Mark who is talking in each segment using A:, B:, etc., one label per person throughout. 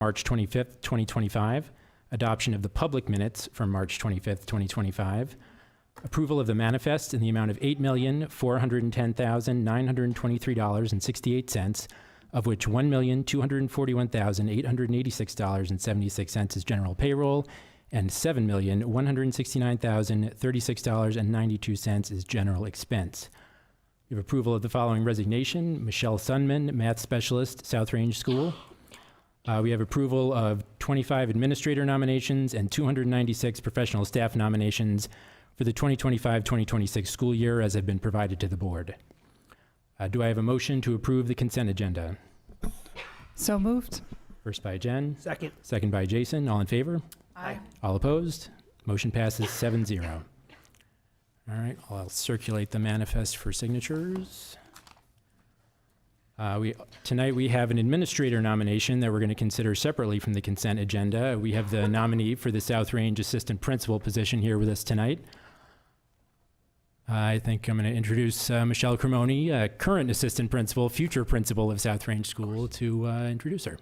A: March 25th, 2025, adoption of the public minutes from March 25th, 2025, approval of the manifest in the amount of $8,410,923.68, of which $1,241,886.76 is general payroll, and $7,169,036.92 is general expense. We have approval of the following resignation: Michelle Sunman, math specialist, South Range School. We have approval of 25 administrator nominations and 296 professional staff nominations for the 2025-2026 school year as have been provided to the board. Do I have a motion to approve the consent agenda?
B: So moved.
A: First by Jen.
C: Second.
A: Second by Jason. All in favor?
B: Aye.
A: All opposed? Motion passes 7-0. All right, I'll circulate the manifest for signatures. Tonight we have an administrator nomination that we're going to consider separately from the consent agenda. We have the nominee for the South Range assistant principal position here with us tonight. I think I'm going to introduce Michelle Cremoni, current assistant principal, future principal of South Range School, to introduce her.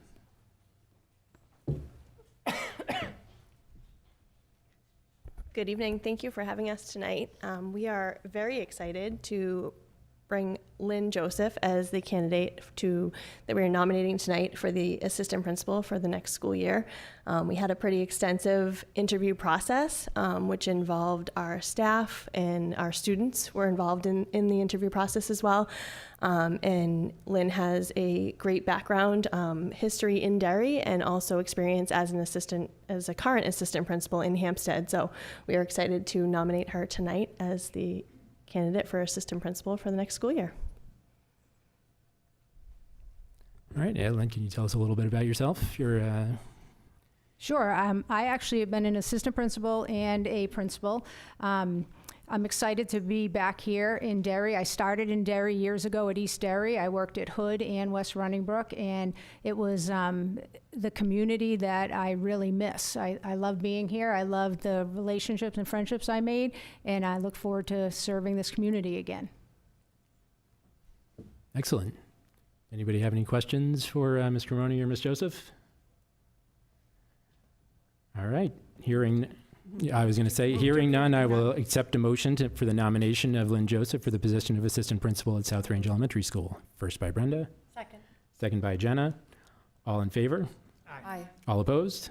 D: Good evening. Thank you for having us tonight. We are very excited to bring Lynn Joseph as the candidate that we're nominating tonight for the assistant principal for the next school year. We had a pretty extensive interview process, which involved our staff and our students were involved in the interview process as well. And Lynn has a great background, history in Derry, and also experience as a current assistant principal in Hampstead. So we are excited to nominate her tonight as the candidate for assistant principal for the next school year.
A: All right, Lynn, can you tell us a little bit about yourself?
E: Sure. I actually have been an assistant principal and a principal. I'm excited to be back here in Derry. I started in Derry years ago at East Derry. I worked at Hood and West Runningbrook, and it was the community that I really miss. I love being here. I love the relationships and friendships I made, and I look forward to serving this community again.
A: Excellent. Anybody have any questions for Ms. Cremoni or Ms. Joseph? All right, hearing none, I will accept a motion for the nomination of Lynn Joseph for the position of assistant principal at South Range Elementary School. First by Brenda.
B: Second.
A: Second by Jenna. All in favor?
B: Aye.
A: All opposed?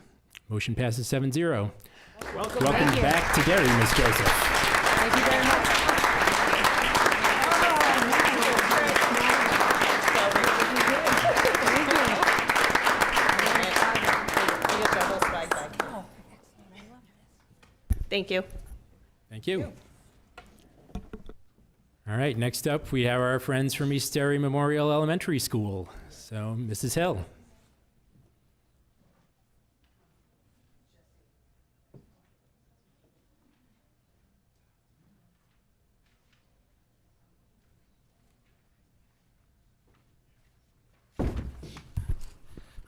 A: Motion passes 7-0.
C: Welcome.
A: Welcome back to Derry, Ms. Joseph.
B: Thank you very much.
D: Thank you.
A: Thank you. All right, next up, we have our friends from East Derry Memorial Elementary School. So, Mrs. Hill.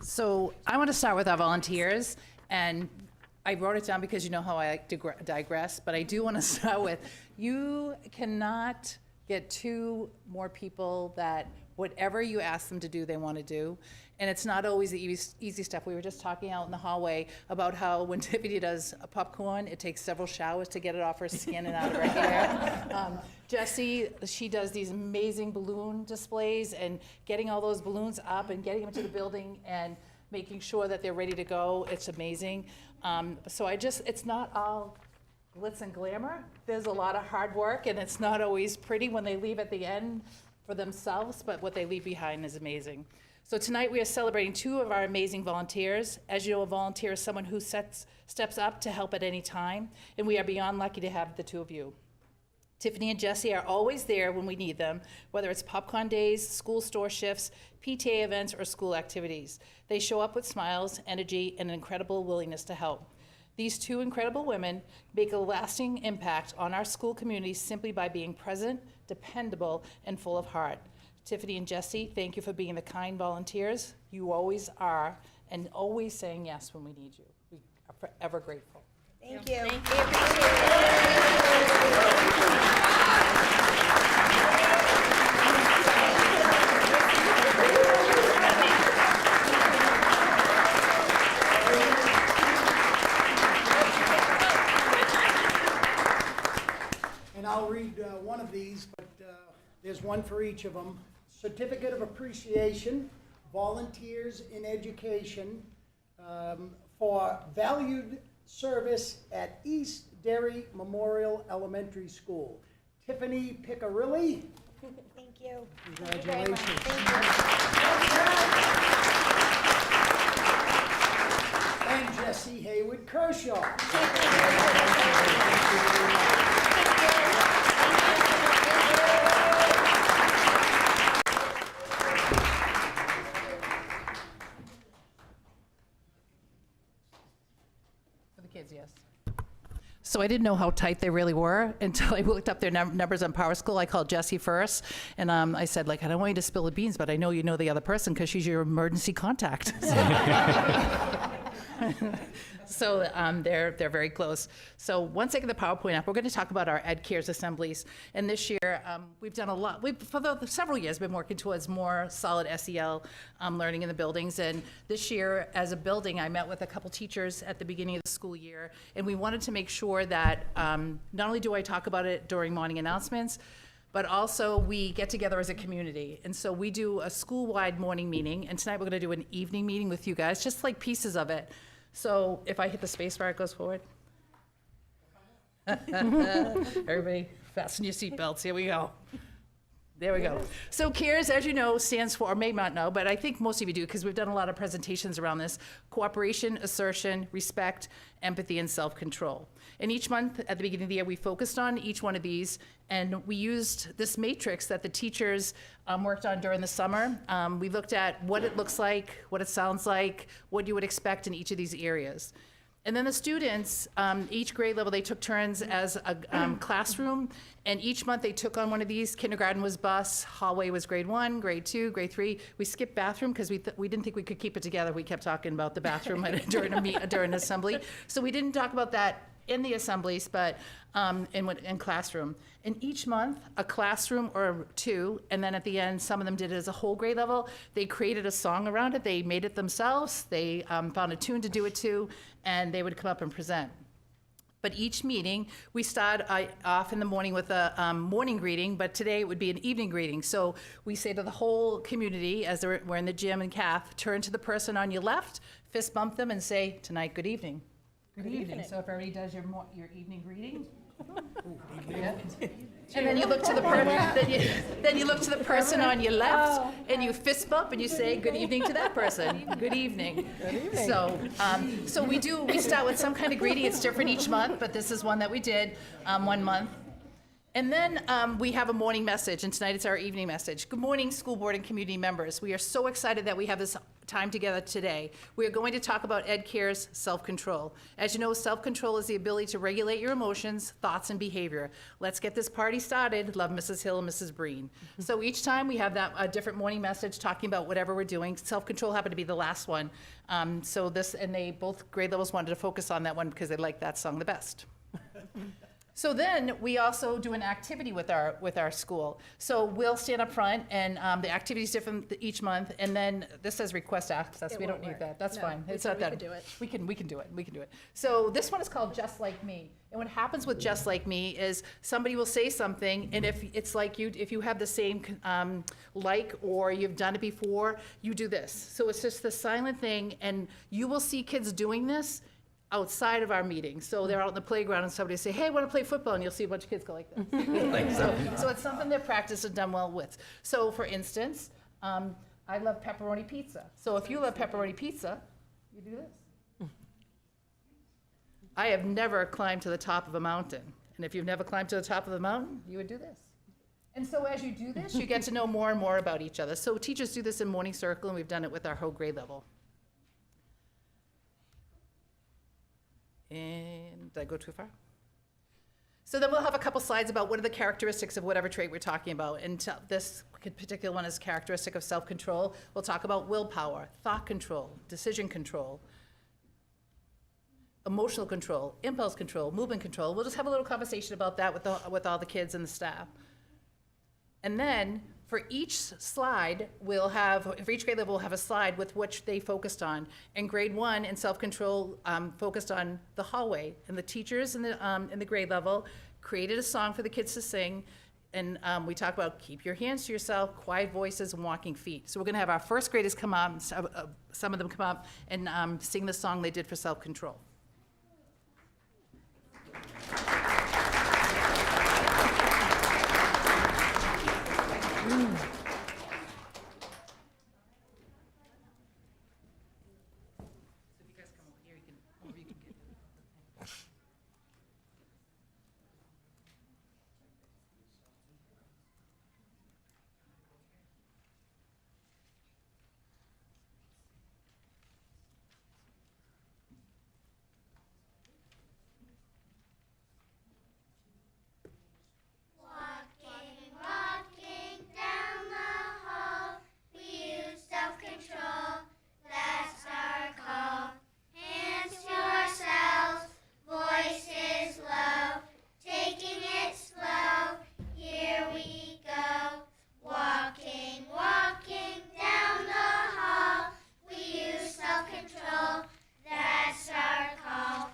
F: So I want to start with our volunteers, and I wrote it down because you know how I like to digress, but I do want to start with, you cannot get two more people that whatever you ask them to do, they want to do. And it's not always the easy stuff. We were just talking out in the hallway about how when Tiffany does a popcorn, it takes several showers to get it off her skin and out of her hair. Jessie, she does these amazing balloon displays, and getting all those balloons up and getting them to the building and making sure that they're ready to go, it's amazing. So it's not all glitz and glamour. There's a lot of hard work, and it's not always pretty when they leave at the end for themselves, but what they leave behind is amazing. So tonight we are celebrating two of our amazing volunteers. As you know, a volunteer is someone who steps up to help at any time, and we are beyond lucky to have the two of you. Tiffany and Jessie are always there when we need them, whether it's popcorn days, school store shifts, PTA events, or school activities. They show up with smiles, energy, and an incredible willingness to help. These two incredible women make a lasting impact on our school community simply by being present, dependable, and full of heart. Tiffany and Jessie, thank you for being the kind volunteers you always are, and always saying yes when we need you. We are forever grateful.
D: Thank you.
F: Thank
C: there's one for each of them. Certificate of Appreciation, Volunteers in Education, for valued service at East Derry Memorial Elementary School. Tiffany Piccarilli.
G: Thank you.
C: Congratulations. And Jesse Haywood Kershaw.
F: For the kids, yes. So I didn't know how tight they really were until I looked up their numbers on Power School. I called Jessie first, and I said, like, I don't want you to spill the beans, but I know you know the other person because she's your emergency contact. So they're very close. So once I get the PowerPoint up, we're going to talk about our Ed Cares assemblies. And this year, we've done a lot. We've, for several years, been working towards more solid SEL learning in the buildings. And this year, as a building, I met with a couple teachers at the beginning of the school year, and we wanted to make sure that not only do I talk about it during morning announcements, but also we get together as a community. And so we do a school-wide morning meeting, and tonight we're going to do an evening meeting with you guys, just like pieces of it. So if I hit the space bar, it goes forward. Everybody, fasten your seatbelts. Here we go. There we go. So CARES, as you know, stands for, or may not know, but I think most of you do because we've done a lot of presentations around this: cooperation, assertion, respect, empathy, and self-control. And each month at the beginning of the year, we focused on each one of these, and we used this matrix that the teachers worked on during the summer. We looked at what it looks like, what it sounds like, what you would expect in each of these areas. And then the students, each grade level, they took turns as a classroom, and each month they took on one of these. Kindergarten was bus, hallway was grade 1, grade 2, grade 3. We skipped bathroom because we didn't think we could keep it together. We kept talking about the bathroom during assembly. So we didn't talk about that in the assemblies, but in classroom. And each month, a classroom or two, and then at the end, some of them did it as a whole grade level. They created a song around it. They made it themselves. They found a tune to do it to, and they would come up and present. But each meeting, we start off in the morning with a morning greeting, but today it would be an evening greeting. So we say to the whole community, as we're in the gym and Kath, turn to the person on your left, fist bump them, and say, tonight, good evening. Good evening. So if everybody does your evening greeting. Yeah. And then you look to the then you look to the person on your left, and you fist bump and you say good evening to that person. Good evening. So we start with some kind of greeting. It's different each month, but this is one that we did one month. And then we have a morning message, and tonight it's our evening message. Good morning, school board and community members. We are so excited that we have this time together today. We are going to talk about Ed Cares self-control. As you know, self-control is the ability to regulate your emotions, thoughts, and behavior. Let's get this party started. Love, Mrs. Hill and Mrs. Breen. So each time we have that a different morning message talking about whatever we're doing. Self-control happened to be the last one. And they both grade levels wanted to focus on that one because they liked that song the best. So then we also do an activity with our school. So we'll stand up front, and the activity is different each month. And then this says request access. We don't need that. That's fine. It's not that. We can do it. So this one is called Just Like Me. And what happens with Just Like Me is somebody will say something, and if it's like you, if you have the same or you've done it before, you do this. So it's just the silent thing, and you will see kids doing this outside of our meeting. So they're out in the playground and somebody say, hey, I want to play football, and you'll see a bunch of kids go like this. So it's something they're practiced and done well with. So for instance, I love pepperoni pizza. So if you love pepperoni pizza, you do this. I have never climbed to the top of a mountain. And if you've never climbed to the top of the mountain, you would do this. And so as you do this, you get to know more and more about each other. So teachers do this in morning circle, and we've done it with our whole grade level. And did I go too far? So then we'll have a couple slides about what are the characteristics of whatever trait we're talking about. And this particular one is characteristic of self-control. We'll talk about willpower, thought control, decision control, emotional control, impulse control, movement control. We'll just have a little conversation about that with all the kids and the staff. And then for each slide, for each grade level, we'll have a slide with which they focused on. And grade 1 in self-control focused on the hallway. And the teachers in the grade level created a song for the kids to sing. And we talk about keep your hands to yourself, quiet voices, and walking feet. So we're going to have our first graders come up, some of them come up and sing the song they did for self-control.
G: Walking down the hall, we use self-control, that's our call. Hands to ourselves, voices low, taking it slow, here we go. Walking down the hall, we use self-control, that's our call.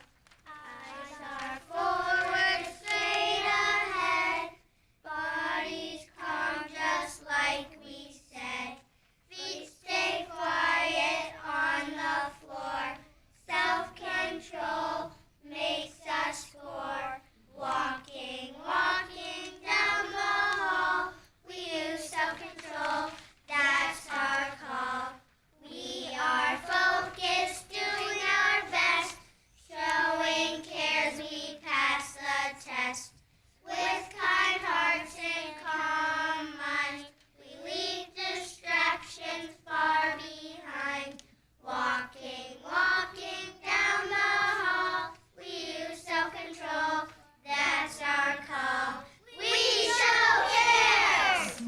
G: Eyes are forward, straight ahead. Bodies calm just like we said. Feet stay quiet on the floor. Self-control makes us score. Walking down the hall. We use self-control, that's our call. We are focused, doing our best. Showing cares, we pass the test. With kind hearts and calm minds, we leave distractions far behind. Walking down the hall, we use self-control, that's our call. We show cares!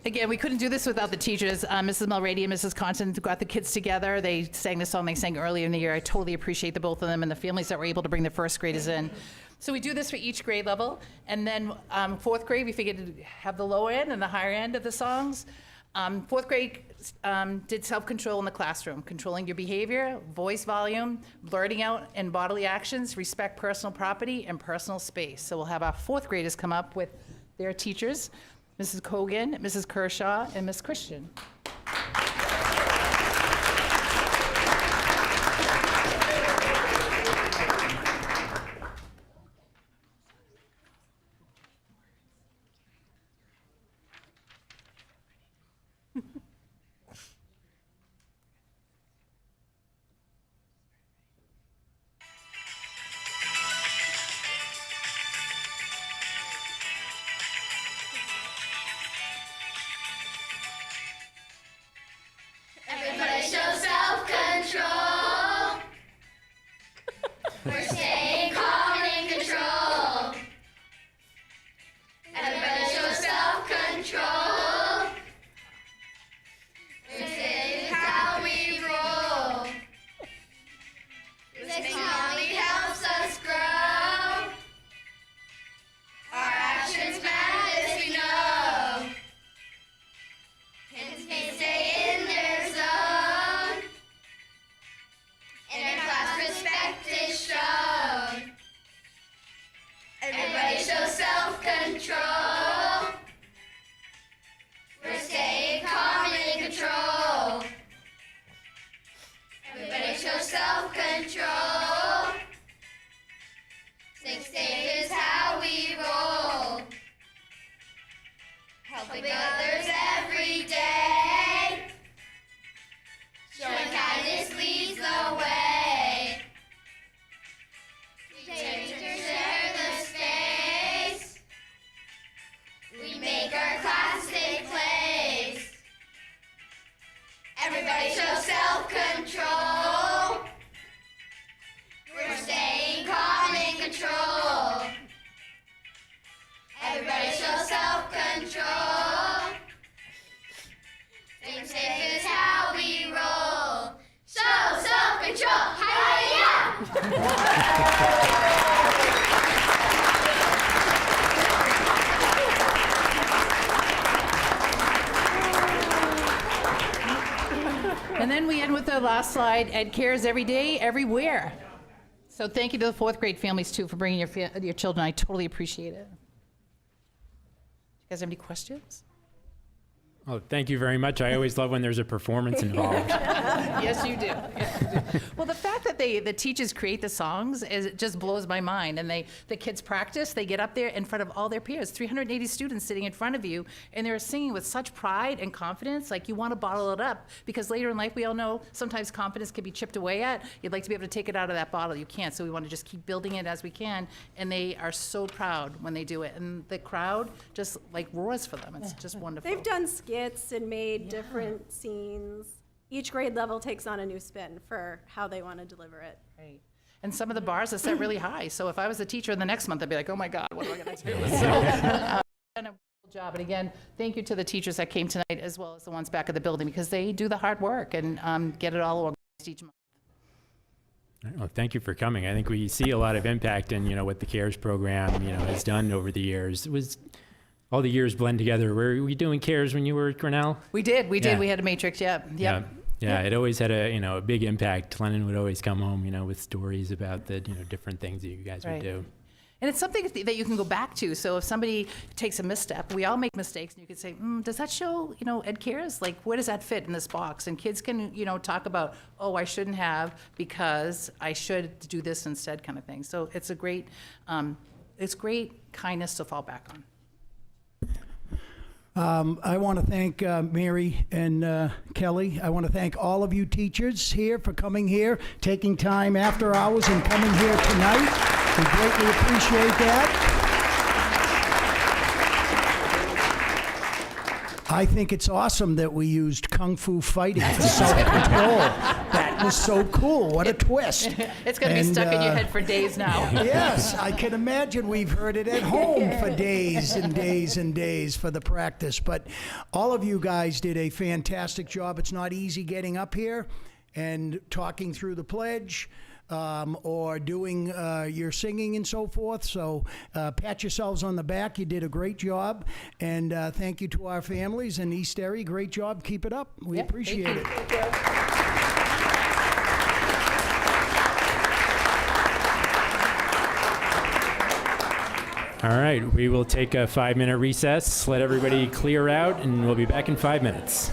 F: Again, we couldn't do this without the teachers. Mrs. Mulready and Mrs. Constant got the kids together. They sang the song they sang earlier in the year. I totally appreciate the both of them and the families that were able to bring their first graders in. So we do this for each grade level. And then fourth grade, we figured to have the lower end and the higher end of the songs. Fourth grade did self-control in the classroom, controlling your behavior, voice volume, blurting out and bodily actions, respect personal property and personal space. So we'll have our fourth graders come up with their teachers, Mrs. Kogan, Mrs. Kershaw, and Miss Christian. bus slide, Ed Cares every day, everywhere. So thank you to the fourth grade families too for bringing your children. I totally appreciate it. You guys have any questions?
A: Oh, thank you very much. I always love when there's a performance involved.
F: Yes, you do. Yes, you do. Well, the fact that the teachers create the songs it just blows my mind. And the kids practice. They get up there in front of all their peers, 380 students sitting in front of you, and they're singing with such pride and confidence. Like you want to bottle it up because later in life we all know sometimes confidence can be chipped away at. You'd like to be able to take it out of that bottle. You can't. So we want to just keep building it as we can. And they are so proud when they do it. And the crowd just like roars for them. It's just wonderful.
H: They've done skits and made different scenes. Each grade level takes on a new spin for how they want to deliver it.
F: Right. And some of the bars are set really high. So if I was a teacher in the next month, I'd be like, oh my God, what am I going to do? So, done a wonderful job. And again, thank you to the teachers that came tonight as well as the ones back at the building because they do the hard work and get it all organized each month.
A: Well, thank you for coming. I think we see a lot of impact in, what the CARES program, has done over the years. It was all the years blend together. Were we doing CARES when you were at Grinnell?
F: We did.
A: Yeah.
F: We had a matrix. Yep.
A: Yeah, it always had a big impact. Lennon would always come home, with stories about the, different things that you guys would
F: Right.
A: do.
F: And it's something that you can go back to. So if somebody takes a misstep, we all make mistakes, and you can say, does that show, Ed Cares? Like, where does that fit in this box? And kids can, talk about, oh, I shouldn't have because I should do this instead kind of thing. So it's a great, it's great kindness to fall back on.
C: I want to thank Mary and Kelly. I want to thank all of you teachers here for coming here, taking time after hours and coming here tonight. We greatly appreciate that. I think it's awesome that we used Kung Fu fighting for self-control. That was so cool. What a twist.
F: It's going to be stuck in your head for days now.
C: Yes, I can imagine we've heard it at home for days and days and days for the practice. But all of you guys did a fantastic job. It's not easy getting up here and talking through the pledge or doing your singing and so forth. So pat yourselves on the back. You did a great job. And thank you to our families in East Derry. Great job. Keep it up. We appreciate it.
A: All right, we will take a 5-minute recess, let everybody clear out, and we'll be back in 5 minutes.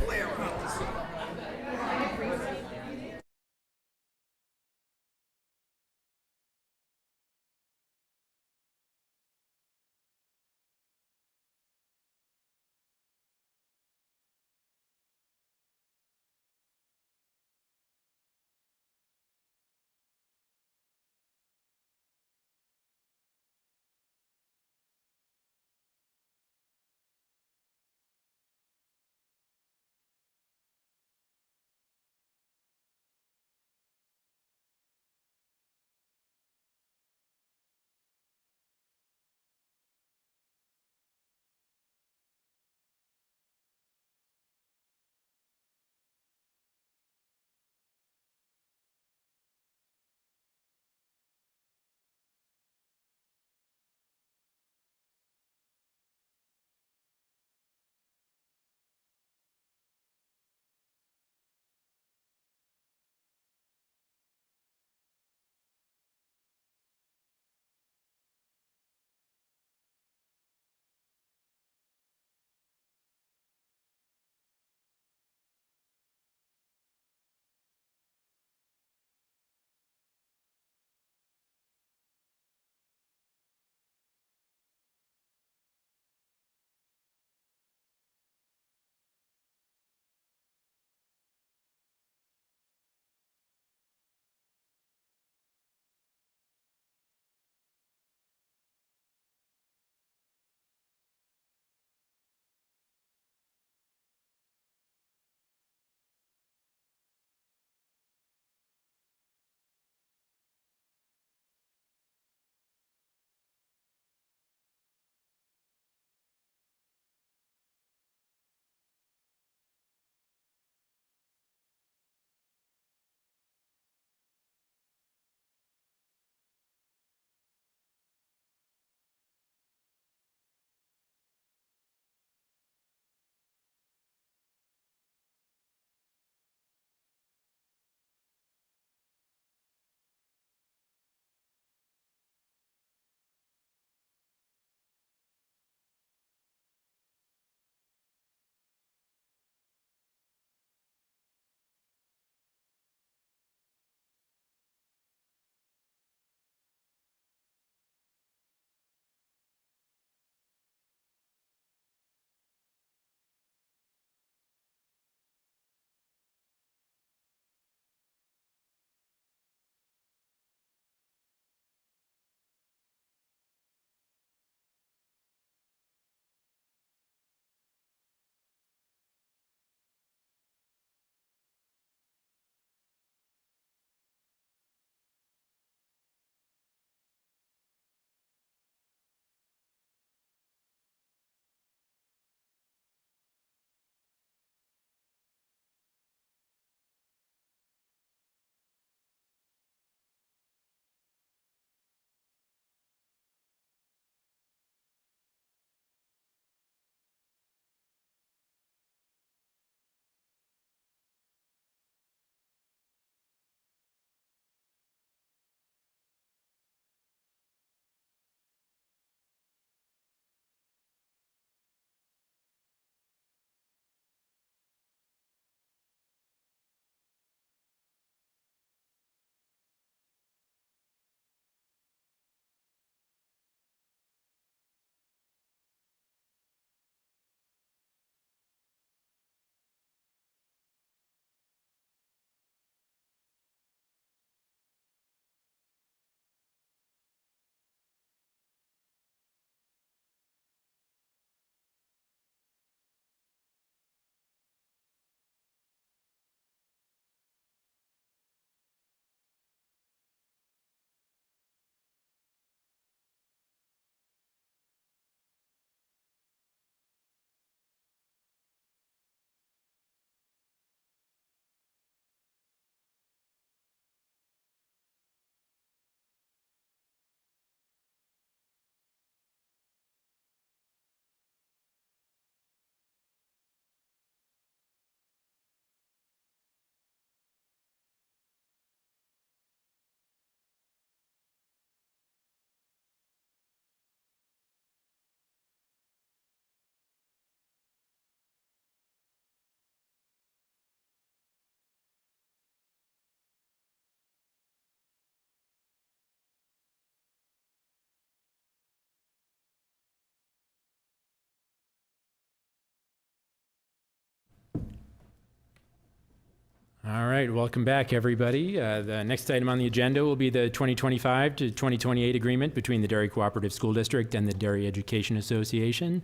A: All right, welcome back, everybody. The next item on the agenda will be the 2025 to 2028 agreement between the Derry Cooperative School District and the Derry Education Association.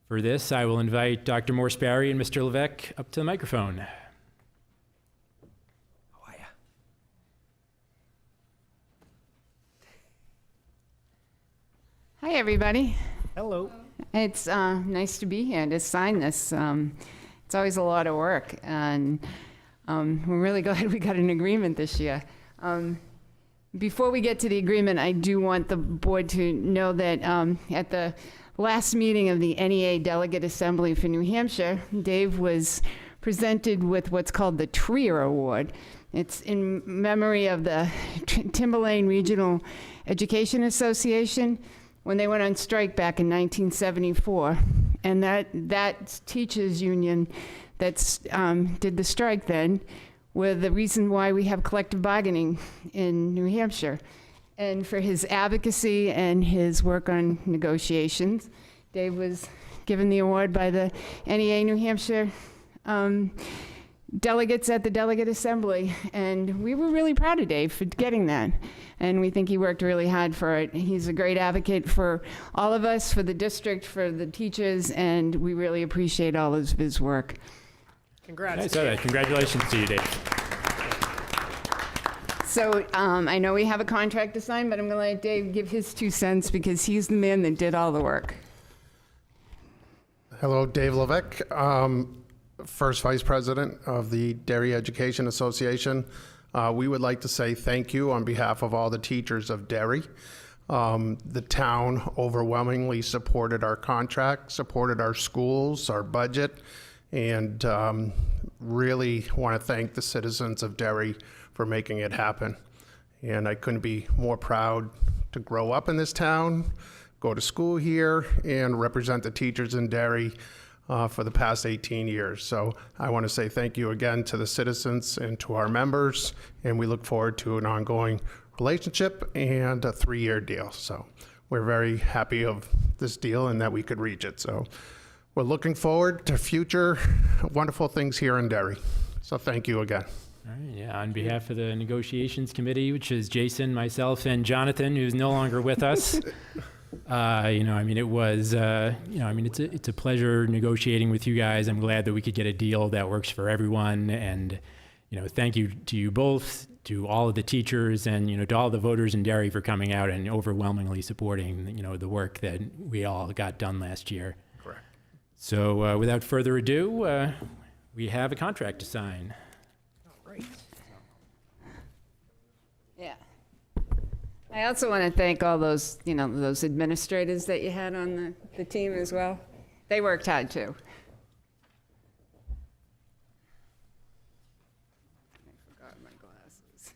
A: For this, I will invite Dr. Morse Barry and Mr. Levesque up to the microphone.
I: How are ya?
J: Hi, everybody.
C: Hello.
J: It's nice to be here to sign this. It's always a lot of work, and we're really glad we got an agreement this year. Before we get to the agreement, I do want the board to know that at the last meeting of the NEA Delegate Assembly for New Hampshire, Dave was presented with what's called the Trier Award. It's in memory of the Timberlane Regional Education Association when they went on strike back in 1974. And that teachers union that's did the strike then were the reason why we have collective bargaining in New Hampshire. And for his advocacy and his work on negotiations, Dave was given the award by the NEA New Hampshire delegates at the Delegate Assembly. And we were really proud of Dave for getting that. And we think he worked really hard for it. He's a great advocate for all of us, for the district, for the teachers, and we really appreciate all of his work.
C: Congrats.
A: I saw that. Congratulations to you, Dave.
J: So I know we have a contract to sign, but I'm going to let Dave give his 2 cents because he's the man that did all the work.
K: Hello, Dave Levesque, first Vice President of the Derry Education Association. We would like to say thank you on behalf of all the teachers of Derry. The town overwhelmingly supported our contract, supported our schools, our budget, and really want to thank the citizens of Derry for making it happen. And I couldn't be more proud to grow up in this town, go to school here, and represent the teachers in Derry for the past 18 years. So I want to say thank you again to the citizens and to our members, and we look forward to an ongoing relationship and a 3-year deal. So we're very happy of this deal and that we could reach it. So we're looking forward to future wonderful things here in Derry. So thank you again.
A: All right, yeah, on behalf of the negotiations committee, which is Jason, myself, and Jonathan, who's no longer with us, it was, it's a pleasure negotiating with you guys. I'm glad that we could get a deal that works for everyone. And, thank you to you both, to all of the teachers, and, to all the voters in Derry for coming out and overwhelmingly supporting, the work that we all got done last year.
K: Correct.
A: So without further ado, we have a contract to sign.
J: Yeah. I also want to thank all those, those administrators that you had on the team as well. They worked hard too. I forgot my glasses.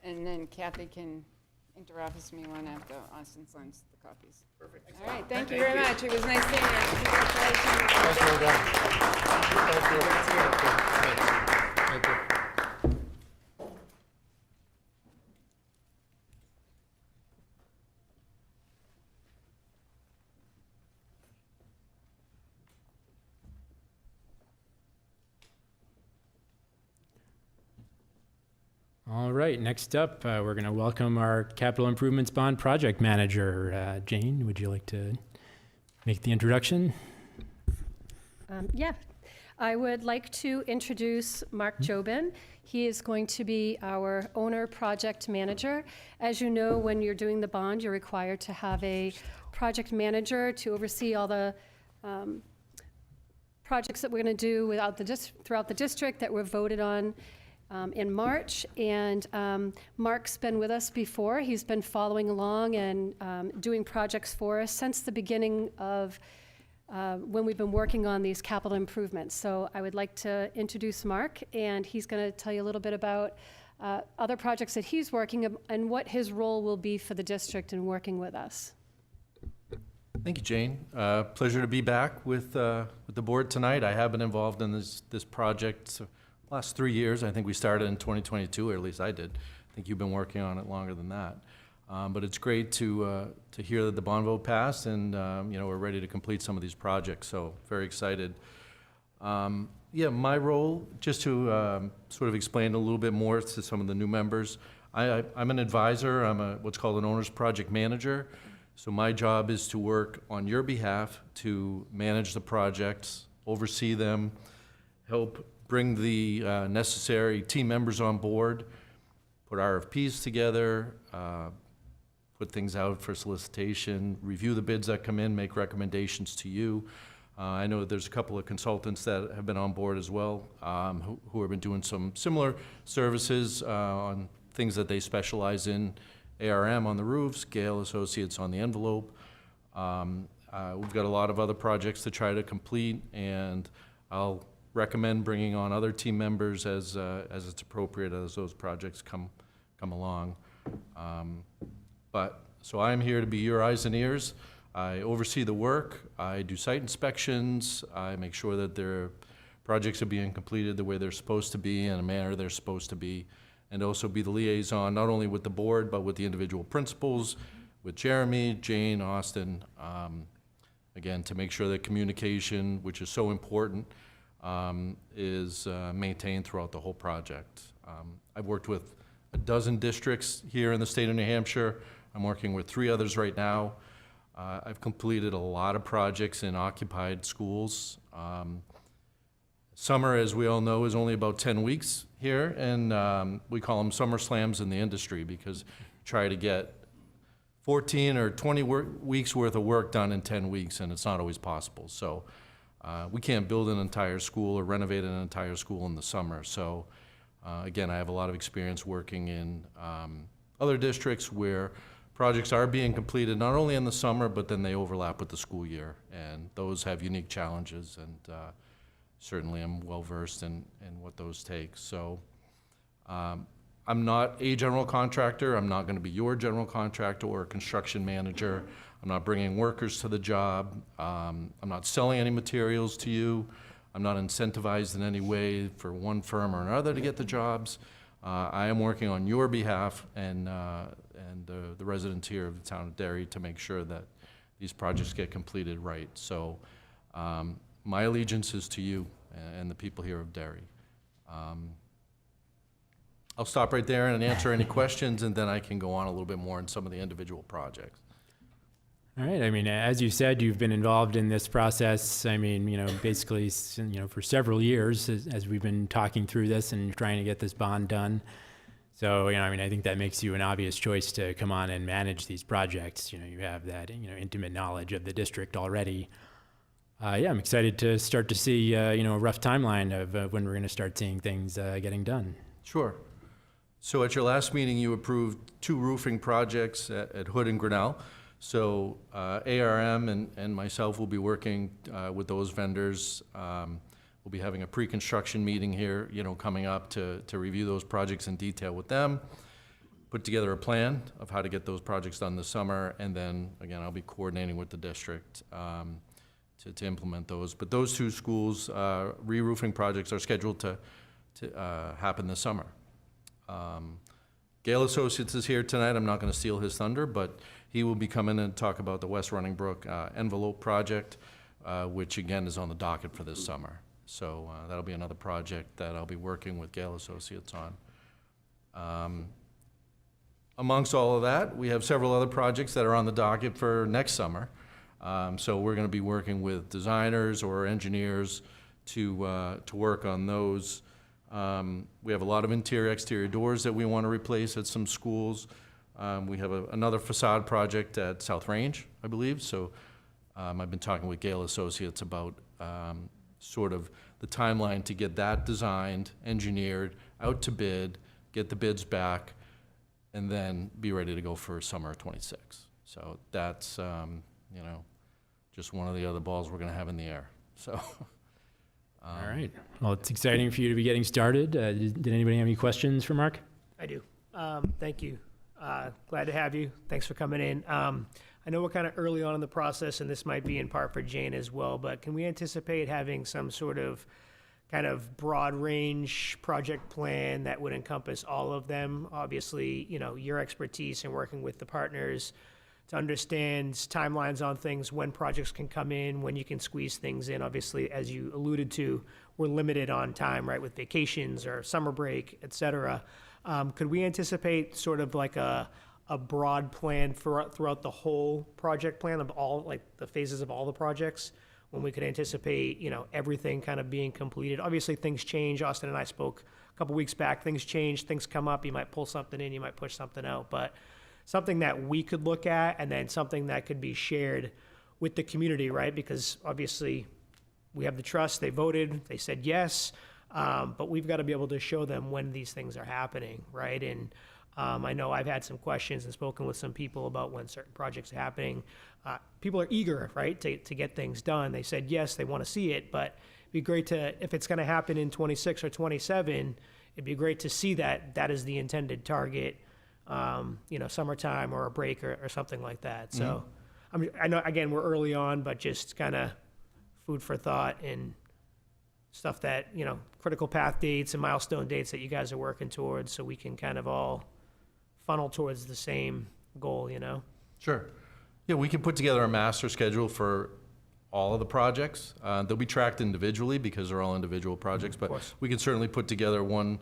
J: And then Kathy can interoffice me one after Austin signs the copies. Perfect. All right, thank you very much. It was nice seeing you. Congratulations.
K: Thank you.
A: All right, next up, we're going to welcome our Capital Improvements Bond Project Manager. Jane, would you like to make the introduction?
L: Yeah, I would like to introduce Mark Jobin. He is going to be our owner project manager. As you know, when you're doing the bond, you're required to have a project manager to oversee all the projects that we're going to do throughout the district that were voted on in March. And Mark's been with us before. He's been following along and doing projects for us since the beginning of when we've been working on these capital improvements. So I would like to introduce Mark, and he's going to tell you a little bit about other projects that he's working on and what his role will be for the district in working with us.
I: Thank you, Jane. Pleasure to be back with the board tonight. I have been involved in this project the last 3 years. I think we started in 2022, or at least I did. I think you've been working on it longer than that. But it's great to hear that the bond vote passed, and we're ready to complete some of these projects. So very excited. Yeah, my role, just to sort of explain a little bit more to some of the new members. I'm an advisor. I'm what's called an owner's project manager. So my job is to work on your behalf to manage the projects, oversee them, help bring the necessary team members on board, put RFPs together, put things out for solicitation, review the bids that come in, make recommendations to you. I know that there's a couple of consultants that have been on board as well, who have been doing some similar services on things that they specialize in. ARM on the roofs, Gale Associates on the envelope. We've got a lot of other projects to try to complete, and I'll recommend bringing on other team members as it's appropriate as those projects come along. So I'm here to be your eyes and ears. I oversee the work. I do site inspections. I make sure that their projects are being completed the way they're supposed to be, in a manner they're supposed to be, and also be the liaison not only with the board but with the individual principals, with Jeremy, Jane, Austin, again, to make sure that communication, which is so important, is maintained throughout the whole project. I've worked with a dozen districts here in the state of New Hampshire. I'm working with 3 others right now. I've completed a lot of projects in occupied schools. Summer, as we all know, is only about 10 weeks here, and we call them summer slams in the industry because try to get 14 or 20 weeks worth of work done in 10 weeks, and it's not always possible. So we can't build an entire school or renovate an entire school in the summer. So again, I have a lot of experience working in other districts where projects are being completed not only in the summer, but then they overlap with the school year, and those have unique challenges, and certainly I'm well-versed in what those take. So I'm not a general contractor. I'm not going to be your general contractor or a construction manager. I'm not bringing workers to the job. I'm not selling any materials to you. I'm not incentivized in any way for one firm or another to get the jobs. I am working on your behalf and the residents here of the town of Derry to make sure that these projects get completed right. So my allegiance is to you and the people here of Derry. I'll stop right there and answer any questions, and then I can go on a little bit more in some of the individual projects.
A: All right. I mean, as you said, you've been involved in this process, I mean, basically, for several years as we've been talking through this and trying to get this bond done. So, I think that makes you an obvious choice to come on and manage these projects. You have that, intimate knowledge of the district already. Yeah, I'm excited to start to see, a rough timeline of when we're going to start seeing things getting done.
I: Sure. So at your last meeting, you approved 2 roofing projects at Hood and Grinnell. So ARM and myself will be working with those vendors. We'll be having a pre-construction meeting here, coming up to review those projects in detail with them, put together a plan of how to get those projects done this summer, and then, again, I'll be coordinating with the district to implement those. But those 2 schools, re-roofing projects are scheduled to happen this summer. Gale Associates is here tonight. I'm not going to steal his thunder, but he will be coming and talk about the West Running Brook envelope project, which again is on the docket for this summer. So that'll be another project that I'll be working with Gale Associates on. Amongst all of that, we have several other projects that are on the docket for next summer. So we're going to be working with designers or engineers to work on those. We have a lot of interior-exterior doors that we want to replace at some schools. We have another facade project at South Range, I believe. So I've been talking with Gale Associates about sort of the timeline to get that designed, engineered, out to bid, get the bids back, and then be ready to go for summer of '26. So that's, just one of the other balls we're going to have in the air. So,
A: All right. Well, it's exciting for you to be getting started. Did anybody have any questions for Mark?
M: I do. Thank you. Glad to have you. Thanks for coming in. I know we're kind of early on in the process, and this might be in part for Jane as well, but can we anticipate having some sort of kind of broad range project plan that would encompass all of them? Obviously, you know, your expertise in working with the partners to understand timelines on things, when projects can come in, when you can squeeze things in. Obviously, as you alluded to, we're limited on time, right, with vacations or summer break, et cetera. Could we anticipate sort of like a broad plan throughout the whole project plan of all, like the phases of all the projects, when we could anticipate, you know, everything kind of being completed? Obviously, things change. Austin and I spoke a couple weeks back. Things change, things come up. You might pull something in, you might push something out, but something that we could look at, and then something that could be shared with the community, right? Because obviously, we have the trust. They voted. They said yes. But we've got to be able to show them when these things are happening, right? And I know I've had some questions and spoken with some people about when certain projects are happening. People are eager, right, to get things done. They said yes, they want to see it, but it'd be great to, if it's going to happen in 26 or 27, it'd be great to see that that is the intended target, you know, summertime or a break or something like that. So I know, again, we're early on, but just kind of food for thought and stuff that, you know, critical path dates and milestone dates that you guys are working towards, so we can kind of all funnel towards the same goal, you know?
I: sure. Yeah, we can put together a master schedule for all of the projects. They'll be tracked individually because they're all individual projects, but we can certainly put together one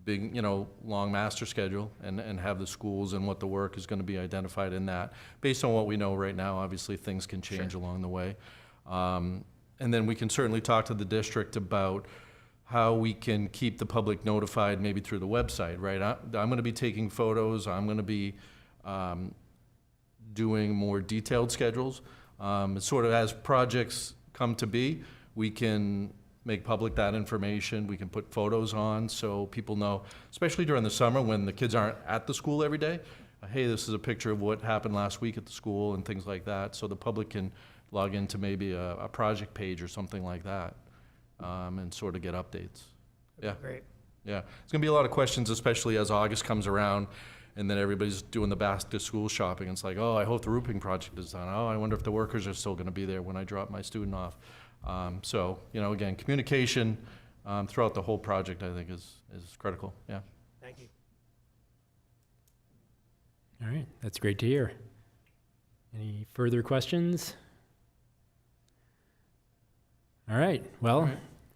I: big, you know, long master schedule and have the schools and what the work is going to be identified in that. Based on what we know right now, obviously things can change along the way. And then we can certainly talk to the district about how we can keep the public notified, maybe through the website, right? I'm going to be taking photos. I'm going to be doing more detailed schedules. Sort of as projects come to be, we can make public that information. We can put photos on so people know, especially during the summer when the kids aren't at the school every day. Hey, this is a picture of what happened last week at the school and things like that. So the public can log into maybe a project page or something like that, and sort of get updates. Yeah.
M: Great.
I: Yeah. It's gonna be a lot of questions, especially as August comes around and then everybody's doing the back to school shopping. It's like, oh, I hope the roofing project is done. Oh, I wonder if the workers are still gonna be there when I drop my student off. So, you know, again, communication throughout the whole project, I think is critical. Yeah.
M: Thank you.
A: All right, that's great to hear. Any further questions? All right, well,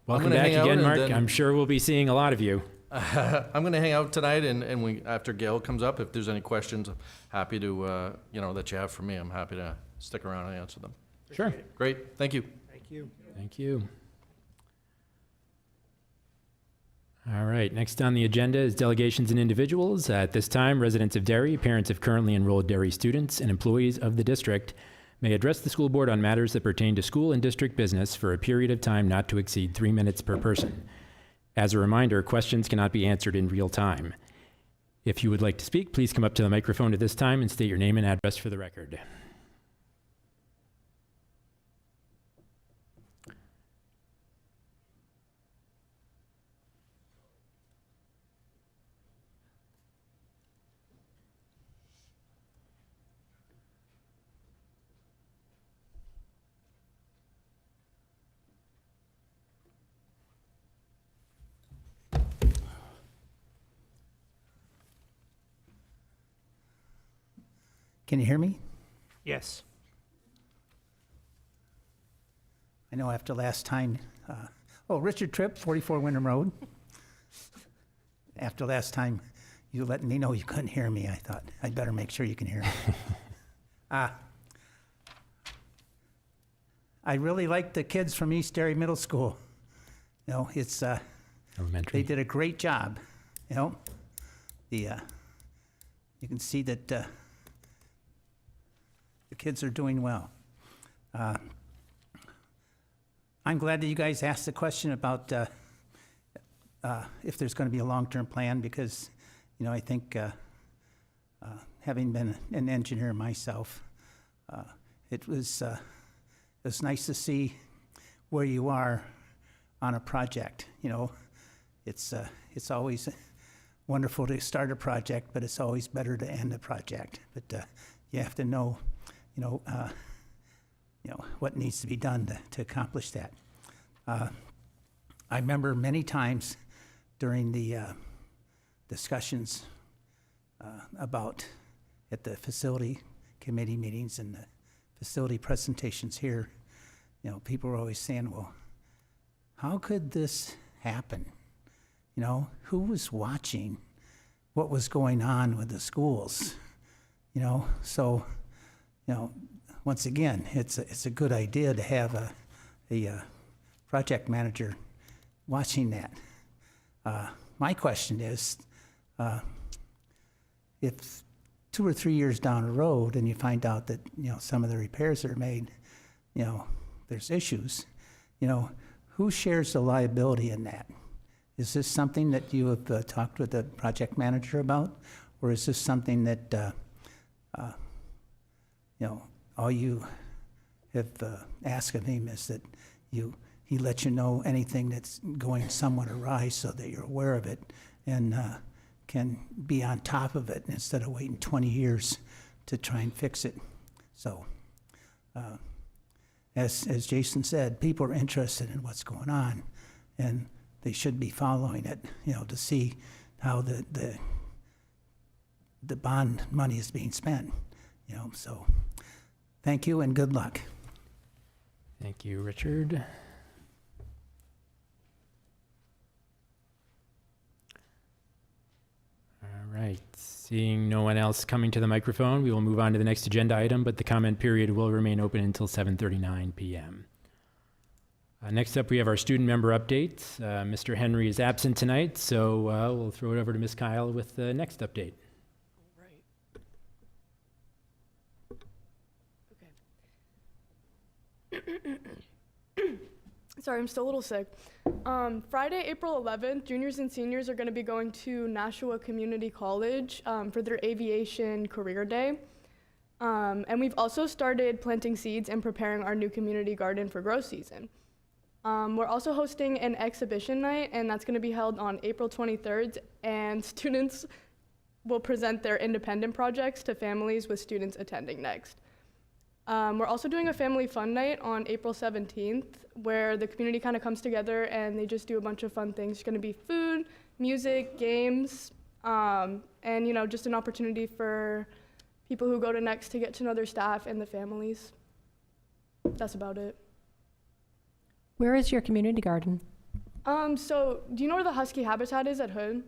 A: welcome
I: gonna
A: back
I: hang out
A: again,
I: and
A: Mark.
I: then-
A: I'm sure we'll be seeing a lot of you.
I: I'm going to hang out tonight, and we, after Gail comes up, if there's any questions, I'm happy to, you know, that you have for me, I'm happy to stick around and answer them.
A: Sure.
I: Great, thank you.
M: Thank you.
A: Thank you. All right, next on the agenda is delegations and individuals. At this time, residents of Derry, parents of currently enrolled Derry students, and employees of the district may address the school board on matters that pertain to school and district business for a period of time not to exceed 3 minutes per person. As a reminder, questions cannot be answered in real time. If you would like to speak, please come up to the microphone at this time and state your name and address for the record.
N: Can you hear me?
M: Yes.
N: I know after last time, Richard Tripp, 44 Wyndham Road. After last time, you let me know you couldn't hear me. I thought I'd better make sure you can hear me. I really like the kids from East Derry Middle School. You know, it's
A: Elementary.
N: they did a great job. You know, you can see that the kids are doing well. I'm glad that you guys asked the question about if there's going to be a long-term plan, because, you know, I think having been an engineer myself, it was it's nice to see where you are on a project. You know, it's always wonderful to start a project, but it's always better to end a project. But you have to know, what needs to be done to accomplish that. I remember many times during the discussions about at the facility committee meetings and the facility presentations here, people were always saying, well, how could this happen? Who was watching what was going on with the schools? So, once again, it's a good idea to have a project manager watching that. My question is, if 2 or 3 years down the road and you find out that, some of the repairs that are made, there's issues, who shares the liability in that? Is this something that you have talked with the project manager about? Or is this something that, all you have asked of him is that he lets you know anything that's going somewhat awry so that you're aware of it and can be on top of it instead of waiting 20 years to try and fix it. So, as Jason said, people are interested in what's going on, and they should be following it, to see how the bond money is being spent, So, thank you and good luck.
A: Thank you, Richard. All right, seeing no one else coming to the microphone, we will move on to the next agenda item, but the comment period will remain open until 7:39 p.m. Next up, we have our student member updates. Mr. Henry is absent tonight, so we'll throw it over to Ms. Kyle with the next update.
O: Sorry, I'm still a little sick. Friday, April 11th, juniors and seniors are going to be going to Nashua Community College for their aviation career day. And we've also started planting seeds and preparing our new community garden for grow season. We're also hosting an exhibition night, and that's going to be held on April 23rd, and students will present their independent projects to families with students attending next. We're also doing a family fun night on April 17th, where the community kind of comes together and they just do a bunch of fun things. It's going to be food, music, games, and just an opportunity for people who go to Next to get to know their staff and the families. That's about it.
L: Where is your community garden?
O: So do you know where the Husky Habitat is at Hood?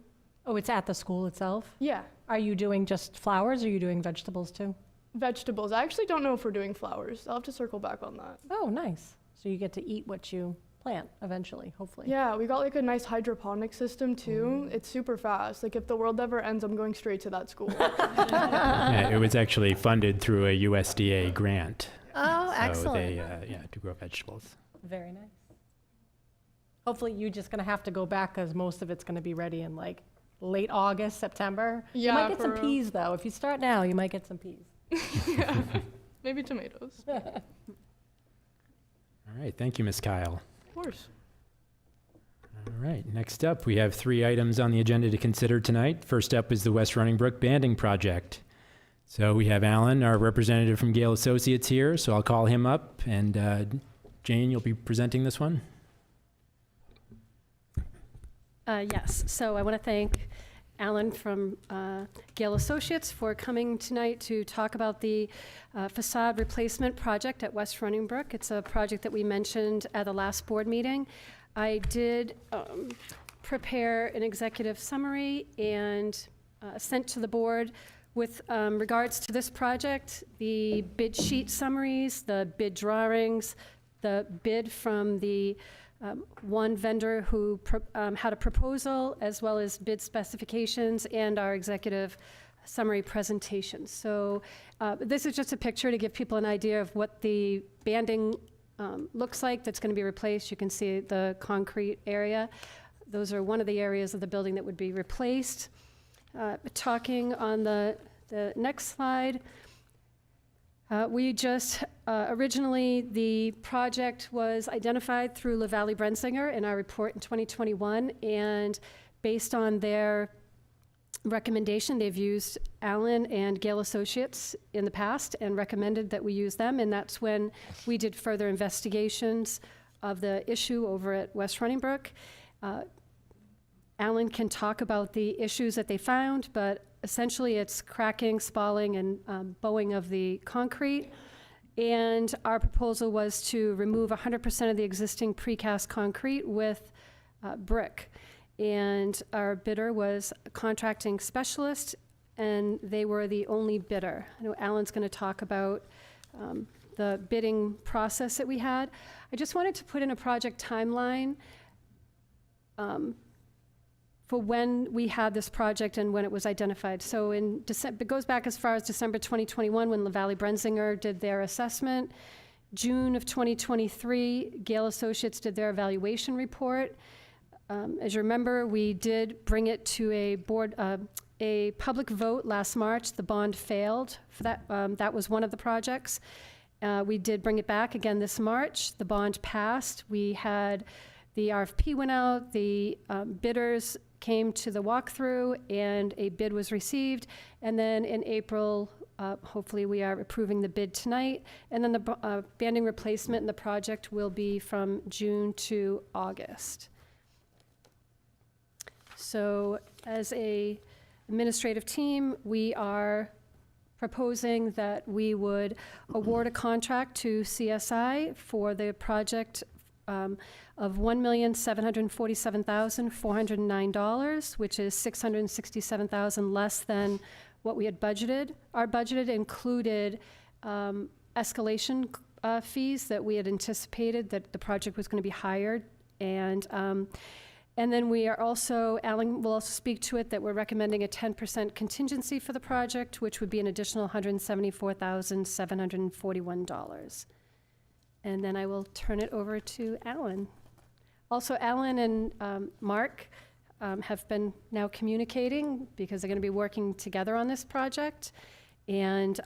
L: Oh, it's at the school itself?
O: Yeah,
L: Are you doing just flowers, or are you doing vegetables too?
O: vegetables. I actually don't know if we're doing flowers. I'll have to circle back on that.
L: Oh, nice. So you get to eat what you plant eventually, hopefully.
O: Yeah, we got like a nice hydroponic system too. It's super fast. Like if the world ever ends, I'm going straight to that school.
A: Yeah, it was actually funded through a USDA grant.
L: Oh,
A: So
L: excellent.
A: they, to grow vegetables.
L: Very nice. Hopefully you're just going to have to go back because most of it's going to be ready in like late August, September. You
O: Yeah,
L: might get
O: for
L: some
O: real.
L: peas though. If you start now, you might get some peas.
O: Yeah, maybe tomatoes.
A: All right, thank you, Ms. Kyle.
O: Of course.
A: All right, next up, we have 3 items on the agenda to consider tonight. First up is the West Running Brook Banding Project. So we have Alan, our representative from Gale Associates here, so I'll call him up, and Jane, you'll be presenting this one?
L: Yes, so I want to thank Alan from Gale Associates for coming tonight to talk about the facade replacement project at West Running Brook. It's a project that we mentioned at the last board meeting. I did prepare an executive summary and sent to the board with regards to this project, the bid sheet summaries, the bid drawings, the bid from the one vendor who had a proposal, as well as bid specifications and our executive summary presentation. So this is just a picture to give people an idea of what the banding looks like that's going to be replaced. You can see the concrete area. Those are one of the areas of the building that would be replaced. Talking on the next slide, We just, originally, the project was identified through LaValle Brensinger in our report in 2021, and based on their recommendation, they've used Allen and Gale Associates in the past and recommended that we use them, and that's when we did further investigations of the issue over at West Running Brook. Allen can talk about the issues that they found, but essentially it's cracking, spalling, and bowing of the concrete. And our proposal was to remove 100% of the existing precast concrete with brick. And our bidder was a contracting specialist, and they were the only bidder. I know Alan's going to talk about the bidding process that we had. I just wanted to put in a project timeline for when we had this project and when it was identified. So in December, it goes back as far as December 2021 when LaValle Brensinger did their assessment. June of 2023, Gale Associates did their evaluation report. As you remember, we did bring it to a public vote last March. The bond failed for that. That was one of the projects. We did bring it back again this March. The bond passed. We had the RFP went out. The bidders came to the walkthrough, and a bid was received. And then in April, hopefully we are approving the bid tonight. And then the banding replacement and the project will be from June to August. So as a administrative team, we are proposing that we would award a contract to CSI for the project of $1,747,409, which is $667,000 less than what we had budgeted. Our budgeted included escalation fees that we had anticipated that the project was going to be higher, and then we are also, Alan will also speak to it, that we're recommending a 10% contingency for the project, which would be an additional $174,741. And then I will turn it over to Alan. Also, Alan and Mark have been now communicating because they're going to be working together on this project. And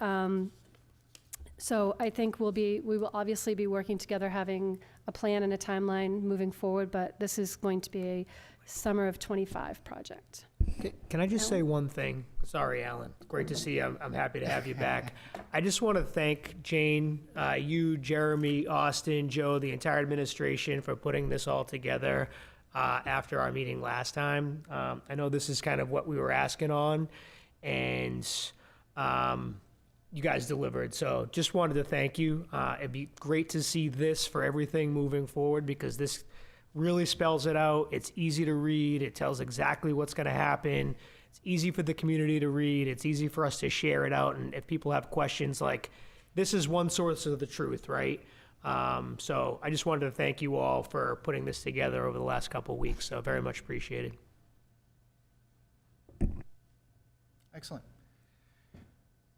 L: so I think we will obviously be working together, having a plan and a timeline moving forward, but this is going to be a summer of '25 project.
M: Can I just say one thing? Sorry, Alan. Great to see you. I'm happy to have you back. I just want to thank Jane, you, Jeremy, Austin, Joe, the entire administration for putting this all together after our meeting last time. I know this is kind of what we were asking on, and you guys delivered. So just wanted to thank you. It'd be great to see this for everything moving forward, because this really spells it out. It's easy to read. It tells exactly what's going to happen. It's easy for the community to read. It's easy for us to share it out. And if people have questions, like, this is one source of the truth, right? So I just wanted to thank you all for putting this together over the last couple of weeks. So very much appreciated.
P: Excellent.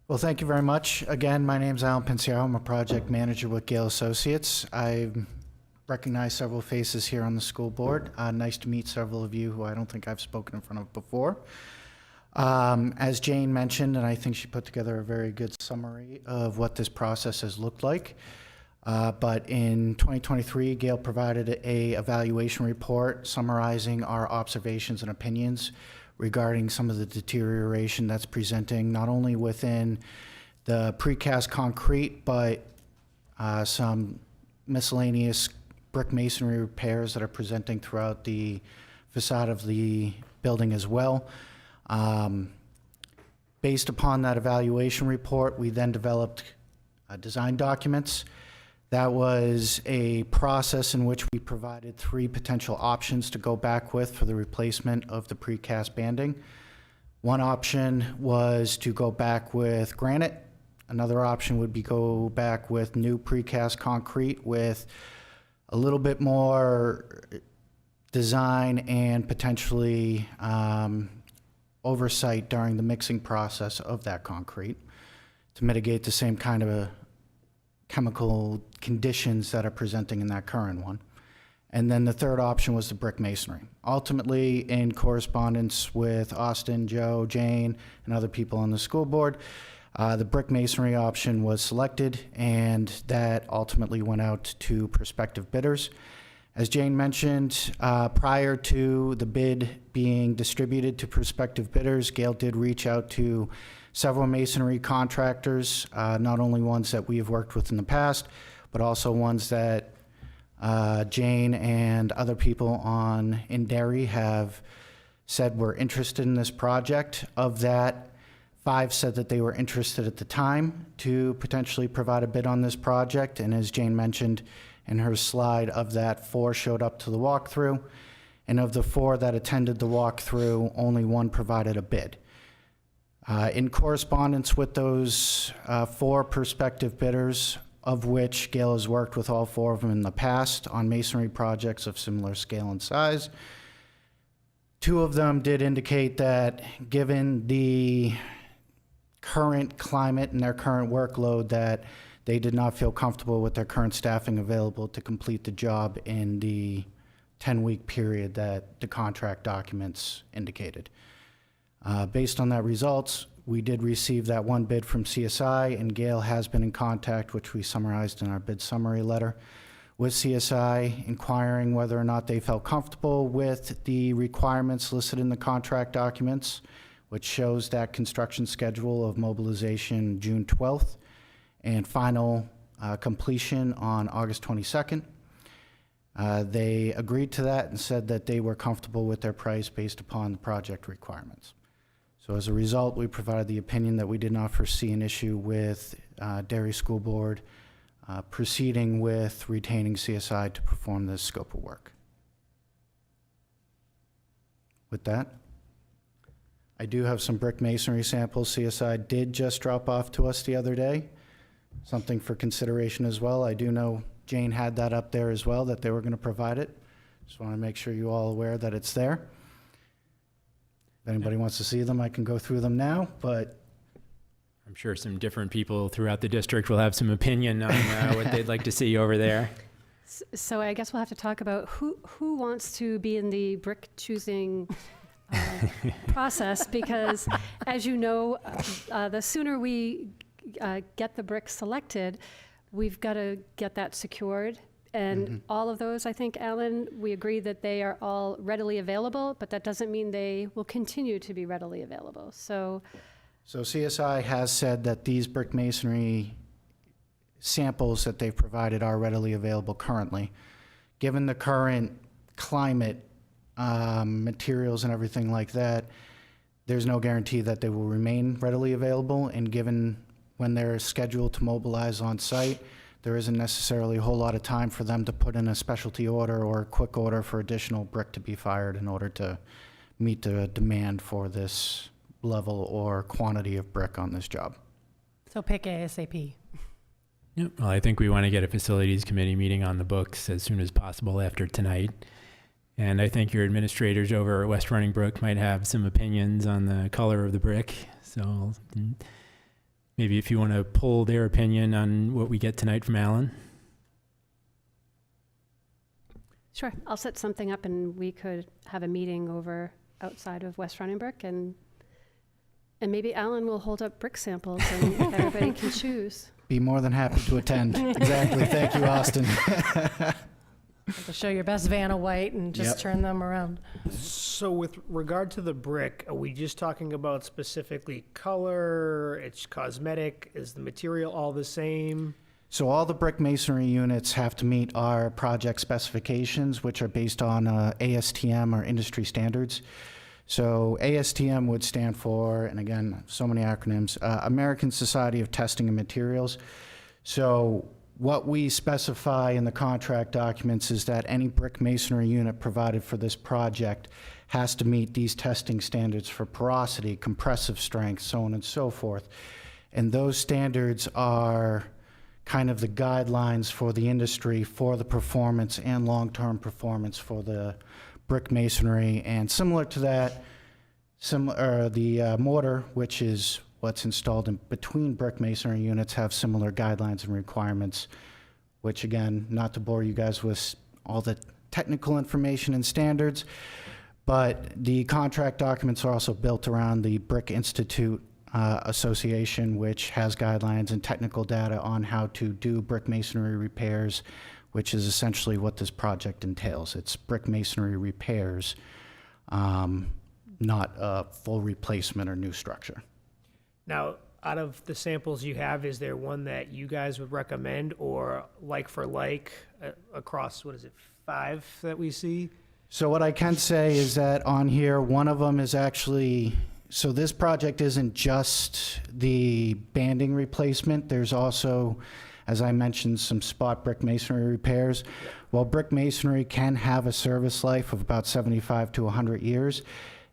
P: Well, thank you very much. Again, my name's Alan Pensiero. I'm a project manager with Gale Associates. I recognize several faces here on the school board. Nice to meet several of you who I don't think I've spoken in front of before. As Jane mentioned, and I think she put together a very good summary of what this process has looked like. But in 2023, Gale provided a evaluation report summarizing our observations and opinions regarding some of the deterioration that's presenting not only within the precast concrete, but some miscellaneous brick masonry repairs that are presenting throughout the facade of the building as well. Based upon that evaluation report, we then developed design documents. That was a process in which we provided 3 potential options to go back with for the replacement of the precast banding. One option was to go back with granite. Another option would be go back with new precast concrete with a little bit more design and potentially oversight during the mixing process of that concrete to mitigate the same kind of chemical conditions that are presenting in that current one. And then the third option was the brick masonry. Ultimately, in correspondence with Austin, Joe, Jane, and other people on the school board, The brick masonry option was selected, and that ultimately went out to prospective bidders. As Jane mentioned, prior to the bid being distributed to prospective bidders, Gail did reach out to several masonry contractors, not only ones that we have worked with in the past, but also ones that Jane and other people in Derry have said were interested in this project. Of that, 5 said that they were interested at the time to potentially provide a bid on this project, and as Jane mentioned in her slide, of that, 4 showed up to the walkthrough, and of the 4 that attended the walkthrough, only 1 provided a bid. In correspondence with those 4 prospective bidders, of which Gail has worked with all 4 of them in the past on masonry projects of similar scale and size, 2 of them did indicate that given the current climate and their current workload, that they did not feel comfortable with their current staffing available to complete the job in the 10-week period that the contract documents indicated. Based on that results, we did receive that 1 bid from CSI, and Gail has been in contact, which we summarized in our bid summary letter, with CSI, inquiring whether or not they felt comfortable with the requirements listed in the contract documents, which shows that construction schedule of mobilization June 12th and final completion on August 22nd. They agreed to that and said that they were comfortable with their price based upon the project requirements. So as a result, we provided the opinion that we did not foresee an issue with Derry School Board proceeding with retaining CSI to perform this scope of work. With that, I do have some brick masonry samples CSI did just drop off to us the other day. Something for consideration as well. I do know Jane had that up there as well, that they were going to provide it. Just want to make sure you all aware that it's there. If anybody wants to see them, I can go through them now, but
A: I'm sure some different people throughout the district will have some opinion on what they'd like to see over there.
L: So I guess we'll have to talk about who wants to be in the brick choosing process, because as you know, the sooner we get the brick selected, we've got to get that secured. And all of those, I think, Alan, we agree that they are all readily available, but that doesn't mean they will continue to be readily available. So
P: CSI has said that these brick masonry samples that they've provided are readily available currently. Given the current climate, materials and everything like that, there's no guarantee that they will remain readily available, and given when they're scheduled to mobilize on site, there isn't necessarily a whole lot of time for them to put in a specialty order or a quick order for additional brick to be fired in order to meet the demand for this level or quantity of brick on this job.
B: So pick ASAP.
A: Yep. Well, I think we want to get a facilities committee meeting on the books as soon as possible after tonight. And I think your administrators over at West Running Brook might have some opinions on the color of the brick. So maybe if you want to pull their opinion on what we get tonight from Alan.
L: sure, I'll set something up and we could have a meeting over outside of West Running Brook, and maybe Alan will hold up brick samples and everybody can choose.
P: Be more than happy to attend. Exactly. Thank you, Austin.
B: To show your best Vanna White and just turn them around.
M: So with regard to the brick, are we just talking about specifically color? It's cosmetic? Is the material all the same?
P: So all the brick masonry units have to meet our project specifications, which are based on ASTM or industry standards. So ASTM would stand for, and again, so many acronyms, American Society of Testing and Materials. So what we specify in the contract documents is that any brick masonry unit provided for this project has to meet these testing standards for porosity, compressive strength, so on and so forth. And those standards are kind of the guidelines for the industry for the performance and long-term performance for the brick masonry. And similar to that, the mortar, which is what's installed in between brick masonry units, have similar guidelines and requirements, which again, not to bore you guys with all the technical information and standards, but the contract documents are also built around the Brick Institute Association, which has guidelines and technical data on how to do brick masonry repairs, which is essentially what this project entails. It's brick masonry repairs, not a full replacement or new structure.
M: Now, out of the samples you have, is there one that you guys would recommend, or like for like across, what is it, 5 that we see?
P: So what I can say is that on here, one of them is actually, so this project isn't just the banding replacement. There's also, as I mentioned, some spot brick masonry repairs. While brick masonry can have a service life of about 75 to 100 years,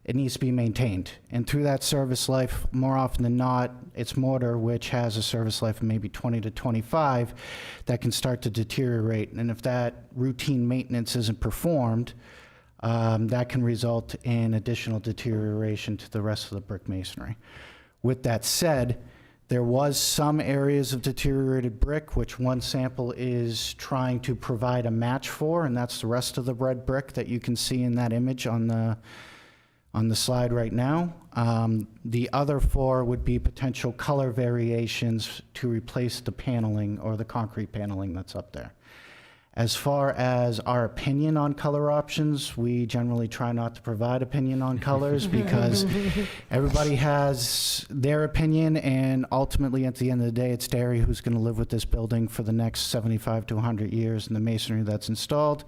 P: it needs to be maintained. And through that service life, more often than not, it's mortar, which has a service life of maybe 20 to 25, that can start to deteriorate. And if that routine maintenance isn't performed, that can result in additional deterioration to the rest of the brick masonry. With that said, there was some areas of deteriorated brick, which one sample is trying to provide a match for, and that's the rest of the red brick that you can see in that image on the slide right now. The other 4 would be potential color variations to replace the paneling or the concrete paneling that's up there. As far as our opinion on color options, we generally try not to provide opinion on colors because everybody has their opinion, and ultimately at the end of the day, it's Derry who's going to live with this building for the next 75 to 100 years and the masonry that's installed.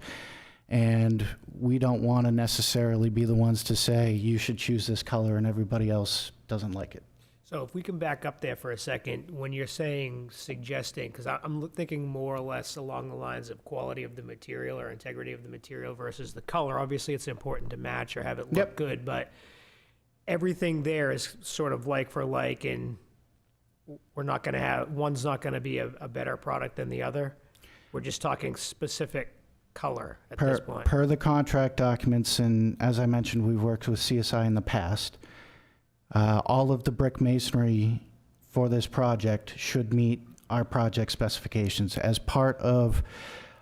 P: And we don't want to necessarily be the ones to say, you should choose this color and everybody else doesn't like it.
M: So if we can back up there for a second, when you're saying suggesting, because I'm thinking more or less along the lines of quality of the material or integrity of the material versus the color. Obviously, it's important to match or have it look good, but everything there is sort of like for like, and we're not going to have, one's not going to be a better product than the other. We're just talking specific color at this point.
P: Per the contract documents, and as I mentioned, we've worked with CSI in the past. All of the brick masonry for this project should meet our project specifications. As part of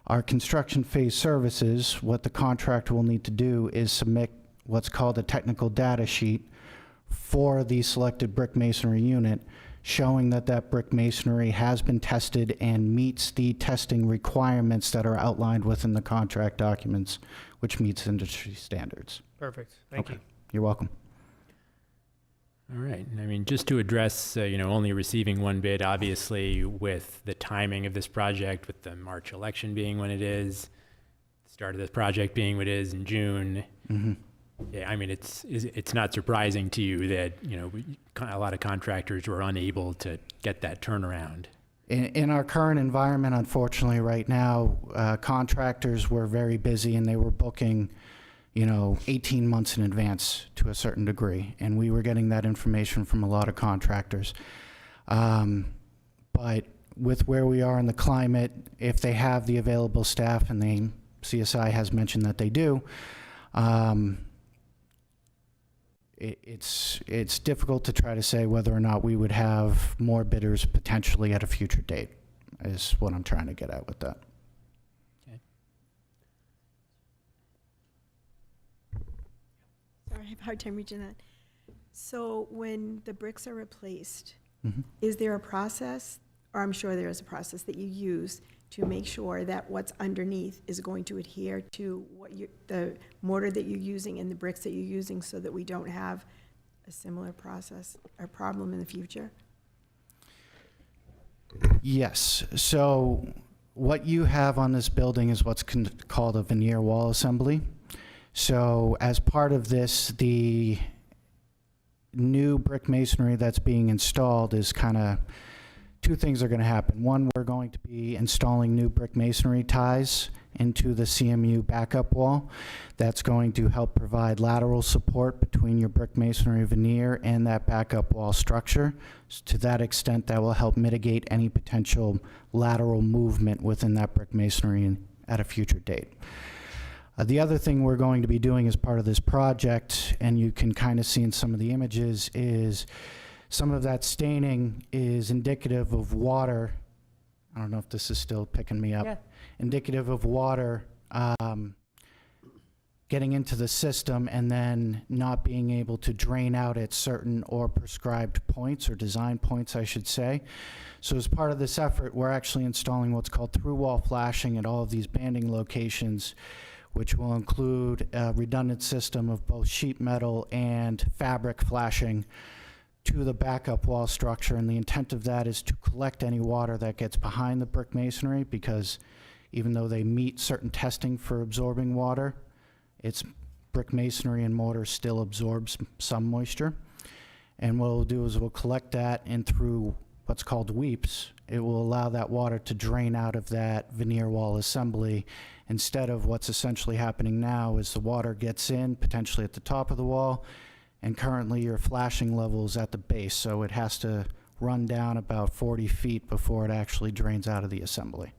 P: our construction phase services, what the contractor will need to do is submit what's called a technical data sheet for the selected brick masonry unit, showing that that brick masonry has been tested and meets the testing requirements that are outlined within the contract documents, which meets industry standards.
M: Perfect. Thank you.
P: You're welcome.
A: All right. I mean, just to address, only receiving one bid, obviously, with the timing of this project, with the March election being when it is, the start of this project being what it is in June.
P: Mm-hmm.
A: Yeah, I mean, it's not surprising to you that, a lot of contractors were unable to get that turnaround.
P: In our current environment, unfortunately, right now, contractors were very busy and they were booking 18 months in advance to a certain degree, and we were getting that information from a lot of contractors. But with where we are in the climate, if they have the available staff, and CSI has mentioned that they do, it's difficult to try to say whether or not we would have more bidders potentially at a future date, is what I'm trying to get at with that.
Q: Sorry, I have a hard time reaching that. So when the bricks are replaced,
P: Mm-hmm.
Q: is there a process, or I'm sure there is a process that you use to make sure that what's underneath is going to adhere to the mortar that you're using and the bricks that you're using, so that we don't have a similar process or problem in the future?
P: Yes. So what you have on this building is what's called a veneer wall assembly. So as part of this, the new brick masonry that's being installed is two things are going to happen. One, we're going to be installing new brick masonry ties into the CMU backup wall. That's going to help provide lateral support between your brick masonry veneer and that backup wall structure. To that extent, that will help mitigate any potential lateral movement within that brick masonry at a future date. The other thing we're going to be doing as part of this project, and you can kind of see in some of the images, is some of that staining is indicative of water. I don't know if this is still picking me up.
B: Yeah.
P: Indicative of water getting into the system and then not being able to drain out at certain or prescribed points, or design points, I should say. So as part of this effort, we're actually installing what's called through-wall flashing at all of these banding locations, which will include a redundant system of both sheet metal and fabric flashing to the backup wall structure. And the intent of that is to collect any water that gets behind the brick masonry, because even though they meet certain testing for absorbing water, it's brick masonry and mortar still absorbs some moisture. And what we'll do is we'll collect that, and through what's called weeps, it will allow that water to drain out of that veneer wall assembly, instead of what's essentially happening now is the water gets in potentially at the top of the wall, and currently your flashing level is at the base, so it has to run down about 40 feet before it actually drains out of the assembly.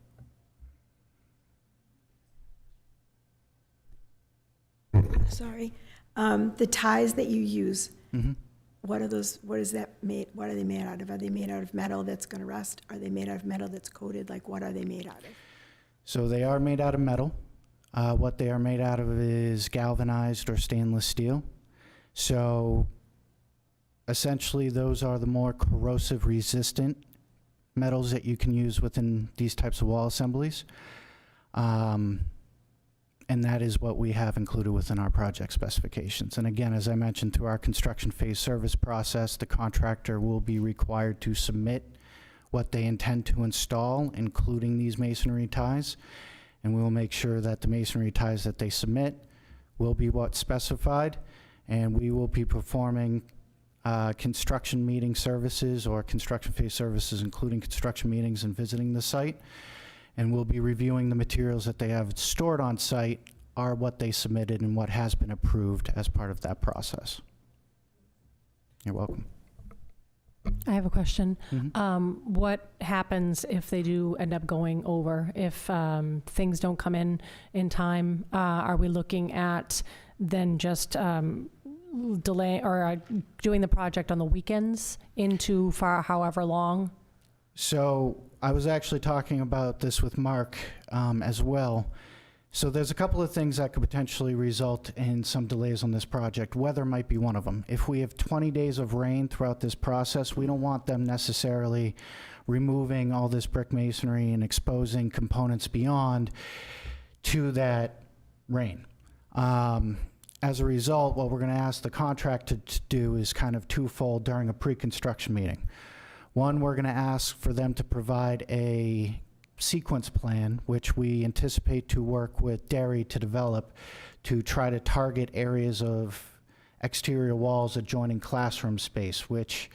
Q: Sorry. The ties that you use,
P: Mhm.
Q: what are those, what is that made, what are they made out of? Are they made out of metal that's gonna rust? Are they made out of metal that's coated? Like, what are they made out of?
P: So they are made out of metal. What they are made out of is galvanized or stainless steel. So essentially those are the more corrosive resistant metals that you can use within these types of wall assemblies. And that is what we have included within our project specifications. And again, as I mentioned, through our construction phase service process, the contractor will be required to submit what they intend to install, including these masonry ties. And we will make sure that the masonry ties that they submit will be what's specified. And we will be performing construction meeting services, or construction phase services, including construction meetings and visiting the site. And we'll be reviewing the materials that they have stored on site are what they submitted and what has been approved as part of that process. You're welcome.
B: I have a question.
P: Mhm.
B: What happens if they do end up going over? If things don't come in time, are we looking at then just delay or doing the project on the weekends into for however long?
P: So I was actually talking about this with Mark as well. So there's a couple of things that could potentially result in some delays on this project. Weather might be one of them. If we have 20 days of rain throughout this process, we don't want them necessarily removing all this brick masonry and exposing components beyond to that rain. As a result, what we're going to ask the contractor to do is kind of twofold during a pre-construction meeting. One, we're going to ask for them to provide a sequence plan, which we anticipate to work with Derry to develop, to try to target areas of exterior walls adjoining classroom space, which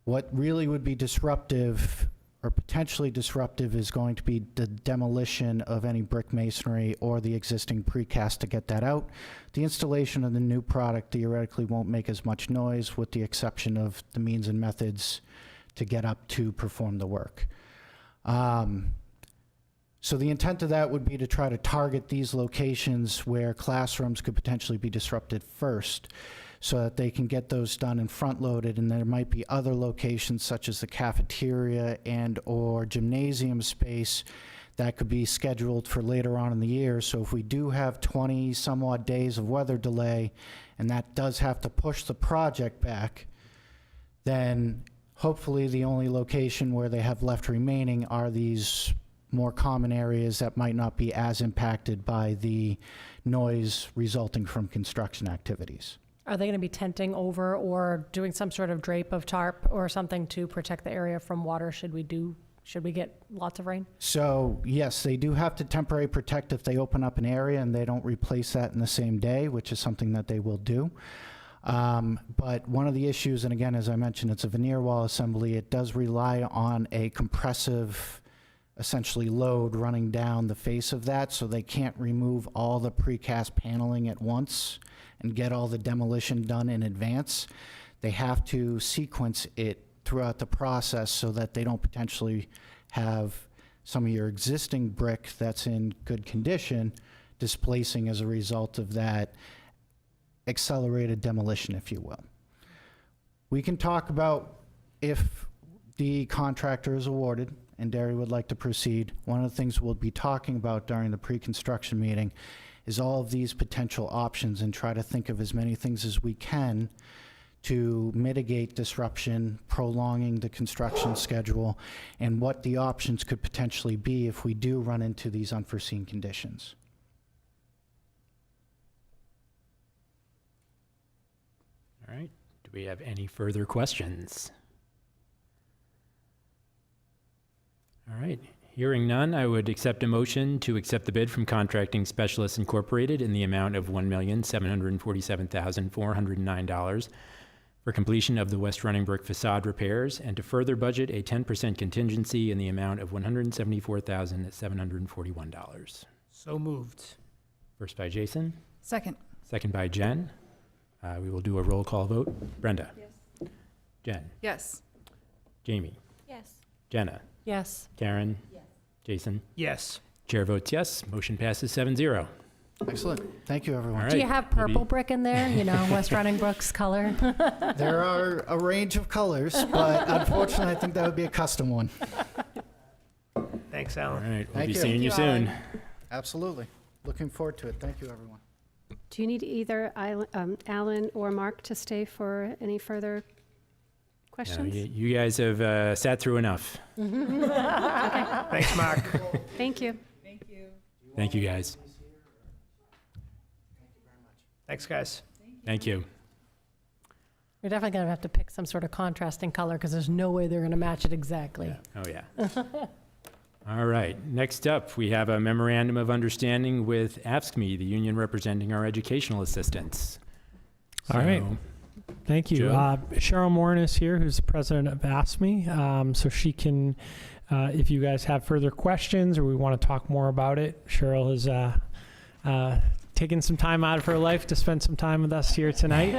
P: what really would be disruptive or potentially disruptive is going to be the demolition of any brick masonry or the existing precast to get that out. The installation of the new product theoretically won't make as much noise, with the exception of the means and methods to get up to perform the work. So the intent of that would be to try to target these locations where classrooms could potentially be disrupted first, so that they can get those done and front-loaded. And there might be other locations such as the cafeteria and or gymnasium space that could be scheduled for later on in the year. So if we do have 20 some odd days of weather delay, and that does have to push the project back, then hopefully the only location where they have left remaining are these more common areas that might not be as impacted by the noise resulting from construction activities.
B: Are they going to be tenting over or doing some sort of drape of tarp or something to protect the area from water should we get lots of rain?
P: So yes, they do have to temporarily protect if they open up an area and they don't replace that in the same day, which is something that they will do. But one of the issues, and again, as I mentioned, it's a veneer wall assembly, it does rely on a compressive, essentially load running down the face of that, so they can't remove all the precast paneling at once and get all the demolition done in advance. They have to sequence it throughout the process so that they don't potentially have some of your existing brick that's in good condition displacing as a result of that accelerated demolition, if you will. We can talk about if the contractor is awarded and Derry would like to proceed. One of the things we'll be talking about during the pre-construction meeting is all of these potential options and try to think of as many things as we can to mitigate disruption, prolonging the construction schedule, and what the options could potentially be if we do run into these unforeseen conditions.
A: All right. Do we have any further questions? All right. Hearing none, I would accept a motion to accept the bid from Contracting Specialists Incorporated in the amount of $1,747,409 for completion of the West Running Brook facade repairs, and to further budget a 10% contingency in the amount of $174,741.
M: So moved.
A: First by Jason,
F: Second.
A: second by Jen. We will do a roll call vote. Brenda?
H: Yes.
A: Jen?
F: Yes.
A: Jamie?
H: Yes.
A: Jenna?
B: Yes.
A: Karen? Yes. Jason?
M: Yes.
A: Chair votes yes. Motion passes 7-0.
P: Excellent. Thank you, everyone.
A: All
B: Do you
A: right.
B: have purple brick in there? You know, West Running Brook's color?
P: There are a range of colors, but unfortunately, I think that would be a custom one.
M: Thanks,
A: All
M: Alan.
A: right. We'll
P: Thank
A: be
P: you.
A: seeing
P: Thank
A: you
P: you,
A: soon.
P: Absolutely. Looking forward to it. Thank you, everyone.
L: Do you need either Alan or Mark to stay for any further
A: No,
L: questions?
A: you guys have sat through enough.
M: Thanks, Mark.
L: Thank you.
A: Thank you, guys.
M: Thanks, guys.
A: Thank you.
B: We're definitely going to have to pick some sort of contrasting color because there's no way they're going to match it exactly.
A: Oh, yeah. All right. Next up, we have a memorandum of understanding with AFSCME, the union representing our educational assistants.
R: All right. Thank you.
A: Joe?
R: Cheryl Morin is here, who's the president of AFSCME. So she can, if you guys have further questions or we want to talk more about it, Cheryl has taken some time out of her life to spend some time with us here tonight.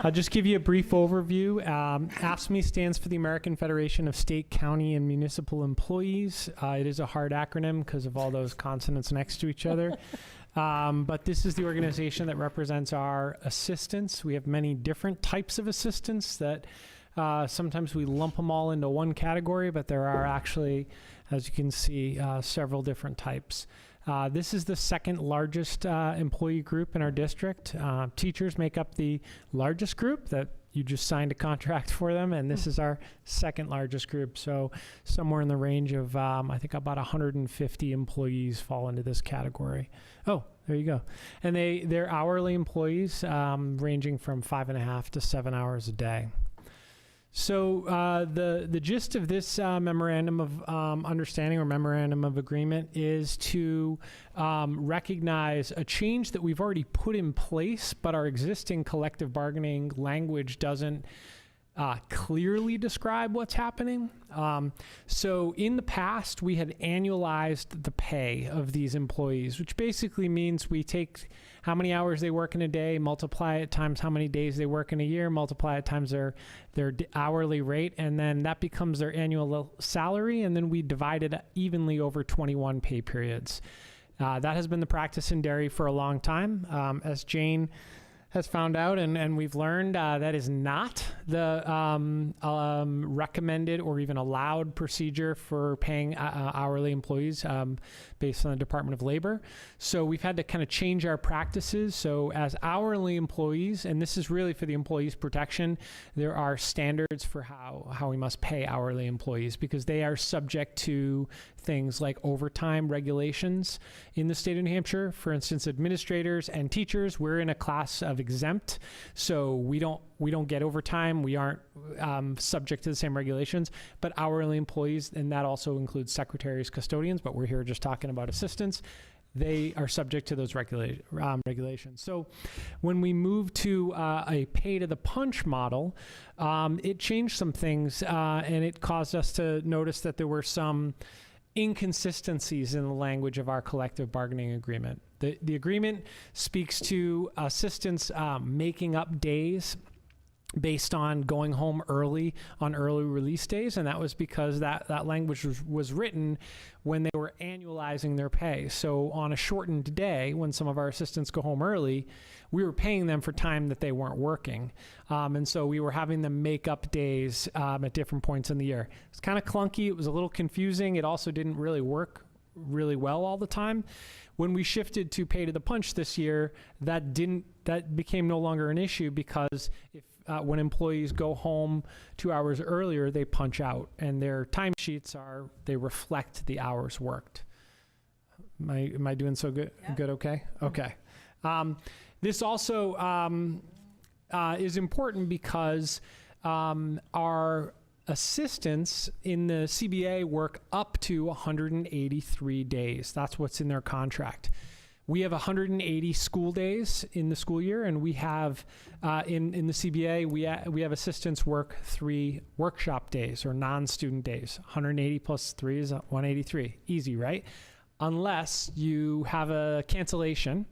R: I'll just give you a brief overview. AFSCME stands for the American Federation of State, County, and Municipal Employees. It is a hard acronym because of all those consonants next to each other. But this is the organization that represents our assistants. We have many different types of assistants that sometimes we lump them all into one category, but there are actually, as you can see, several different types. This is the second largest employee group in our district. Teachers make up the largest group that you just signed a contract for them, and this is our second largest group. So somewhere in the range of, I think about 150 employees fall into this category. Oh, there you go. And they're hourly employees ranging from 5.5 to 7 hours a day. So the gist of this memorandum of understanding or memorandum of agreement is to recognize a change that we've already put in place, but our existing collective bargaining language doesn't clearly describe what's happening. So in the past, we had annualized the pay of these employees, which basically means we take how many hours they work in a day, multiply it times how many days they work in a year, multiply it times their hourly rate, and then that becomes their annual salary, and then we divide it evenly over 21 pay periods. That has been the practice in Derry for a long time. As Jane has found out and we've learned, that is not the recommended or even allowed procedure for paying hourly employees based on the Department of Labor. So we've had to kind of change our practices. So as hourly employees, and this is really for the employees' protection, there are standards for how we must pay hourly employees because they are subject to things like overtime regulations in the state of New Hampshire. For instance, administrators and teachers, we're in a class of exempt, so we don't get overtime. We aren't subject to the same regulations, but hourly employees, and that also includes secretaries, custodians, but we're here just talking about assistants. They are subject to those regulations. So when we moved to a pay to the punch model, it changed some things and it caused us to notice that there were some inconsistencies in the language of our collective bargaining agreement. The agreement speaks to assistants making up days based on going home early on early release days, and that was because that language was written when they were annualizing their pay. So on a shortened day, when some of our assistants go home early, we were paying them for time that they weren't working. And so we were having them make up days at different points in the year. It's kind of clunky. It was a little confusing. It also didn't really work really well all the time. When we shifted to pay to the punch this year, that became no longer an issue, because if when employees go home 2 hours earlier, they punch out, and their timesheets they reflect the hours worked. Am I doing so good? Yeah. Good. Okay. Okay. This also is important because our assistants in the CBA work up to 183 days. That's what's in their contract. We have 180 school days in the school year, and we have in the CBA we have assistants work 3 workshop days or non-student days. 180 plus 3 is 183. Easy, right? Unless you have a cancellation,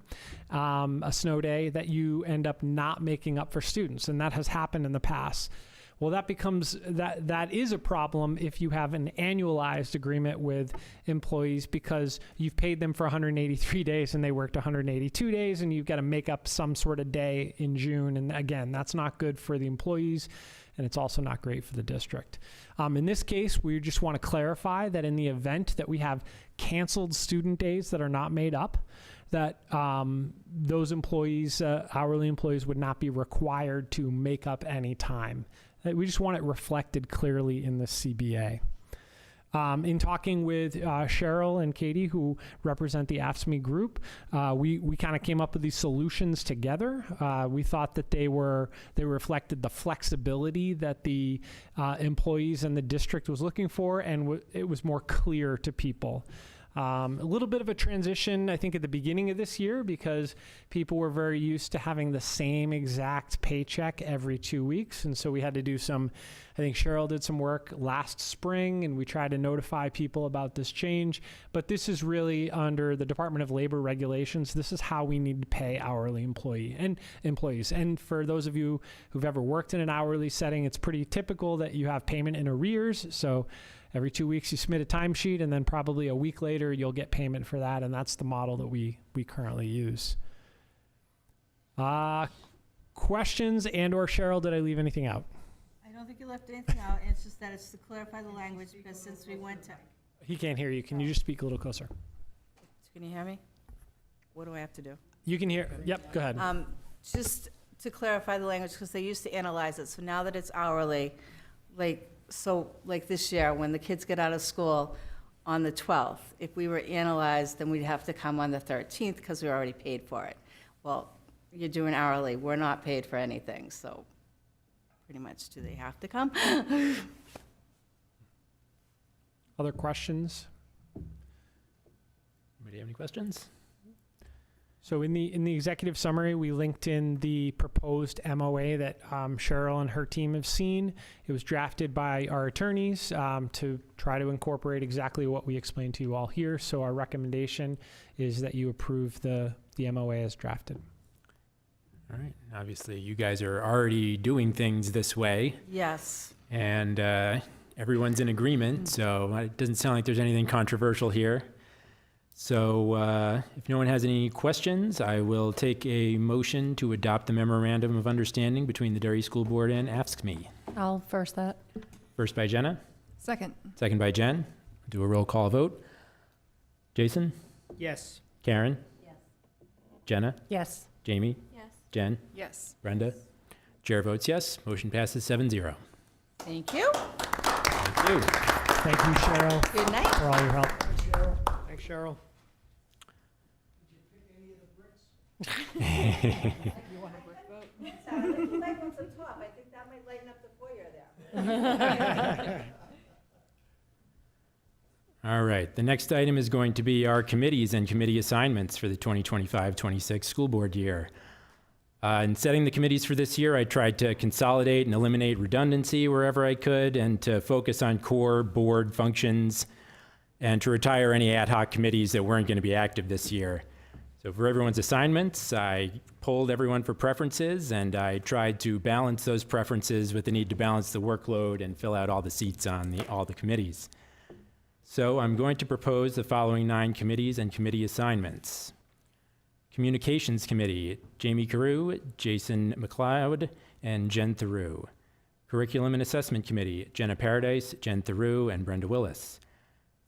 R: a snow day that you end up not making up for students, and that has happened in the past. Well, that is a problem if you have an annualized agreement with employees, because you've paid them for 183 days and they worked 182 days, and you've got to make up some sort of day in June. And again, that's not good for the employees, and it's also not great for the district. In this case, we just want to clarify that in the event that we have canceled student days that are not made up, that those employees, hourly employees, would not be required to make up any time. We just want it reflected clearly in the CBA. In talking with Cheryl and Katie, who represent the AFSCME group, we kind of came up with these solutions together. We thought that they reflected the flexibility that the employees and the district was looking for, and it was more clear to people. A little bit of a transition, I think, at the beginning of this year, because people were very used to having the same exact paycheck every 2 weeks. And so we had to do I think Cheryl did some work last spring, and we tried to notify people about this change. But this is really under the Department of Labor regulations. This is how we need to pay hourly employees. And for those of you who've ever worked in an hourly setting, it's pretty typical that you have payment in arrears. So every 2 weeks you submit a timesheet, and then probably a week later you'll get payment for that, and that's the model that we currently use. Questions and/or Cheryl, did I leave anything out?
S: I don't think you left anything out. It's just that it's to clarify the language, because since we went to...
R: He can't hear you. Can you just speak a little closer?
S: Can you hear me? What do I have to do?
R: You can hear. Yep, go ahead.
S: Just to clarify the language, because they used to analyze it. So now that it's hourly, like this year, when the kids get out of school on the 12th, if we were analyzed, then we'd have to come on the 13th because we already paid for it. Well, you're doing hourly. We're not paid for anything, so pretty much do they have to come?
R: Other questions?
A: Anybody have any questions?
R: So in the executive summary, we linked in the proposed MOA that Cheryl and her team have seen. It was drafted by our attorneys to try to incorporate exactly what we explained to you all here. So our recommendation is that you approve the MOA as drafted.
A: All right. Obviously, you guys are already doing things this way.
S: Yes.
A: And everyone's in agreement, so it doesn't sound like there's anything controversial here. So if no one has any questions, I will take a motion to adopt the memorandum of understanding between the Derry School Board and AFSCME.
B: I'll first that.
A: First by Jenna.
F: Second.
A: Second by Jen. Do a roll call vote. Jason?
M: Yes.
A: Karen? Yes. Jenna?
B: Yes.
A: Jamie?
H: Yes.
A: Jen?
F: Yes.
A: Brenda? Chair votes yes. Motion passes 7-0.
S: Thank you.
A: Thank you.
R: Thank you, Cheryl,
S: Good night.
R: for all your help.
M: Thanks, Cheryl.
S: You want a brick vote? You like what's on top. I think that might lighten up the foyer there.
A: All right. The next item is going to be our committees and committee assignments for the 2025-26 school board year. In setting the committees for this year, I tried to consolidate and eliminate redundancy wherever I could, and to focus on core board functions, and to retire any ad hoc committees that weren't going to be active this year. So for everyone's assignments, I polled everyone for preferences, and I tried to balance those preferences with the need to balance the workload and fill out all the seats on all the committees. So I'm going to propose the following 9 committees and committee assignments. Communications Committee, Jamie Carew, Jason McLeod, and Jen Theroux. Curriculum and Assessment Committee, Jenna Paradise, Jen Theroux, and Brenda Willis.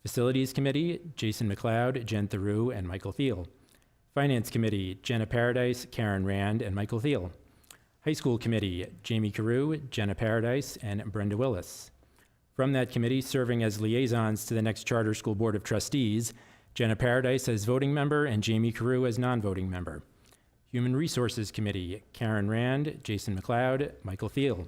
A: Facilities Committee, Jason McLeod, Jen Theroux, and Michael Thiel. Finance Committee, Jenna Paradise, Karen Rand, and Michael Thiel. High School Committee, Jamie Carew, Jenna Paradise, and Brenda Willis. From that committee, serving as liaisons to the next Charter School Board of Trustees, Jenna Paradise as voting member and Jamie Carew as non-voting member. Human Resources Committee, Karen Rand, Jason McLeod, Michael Thiel.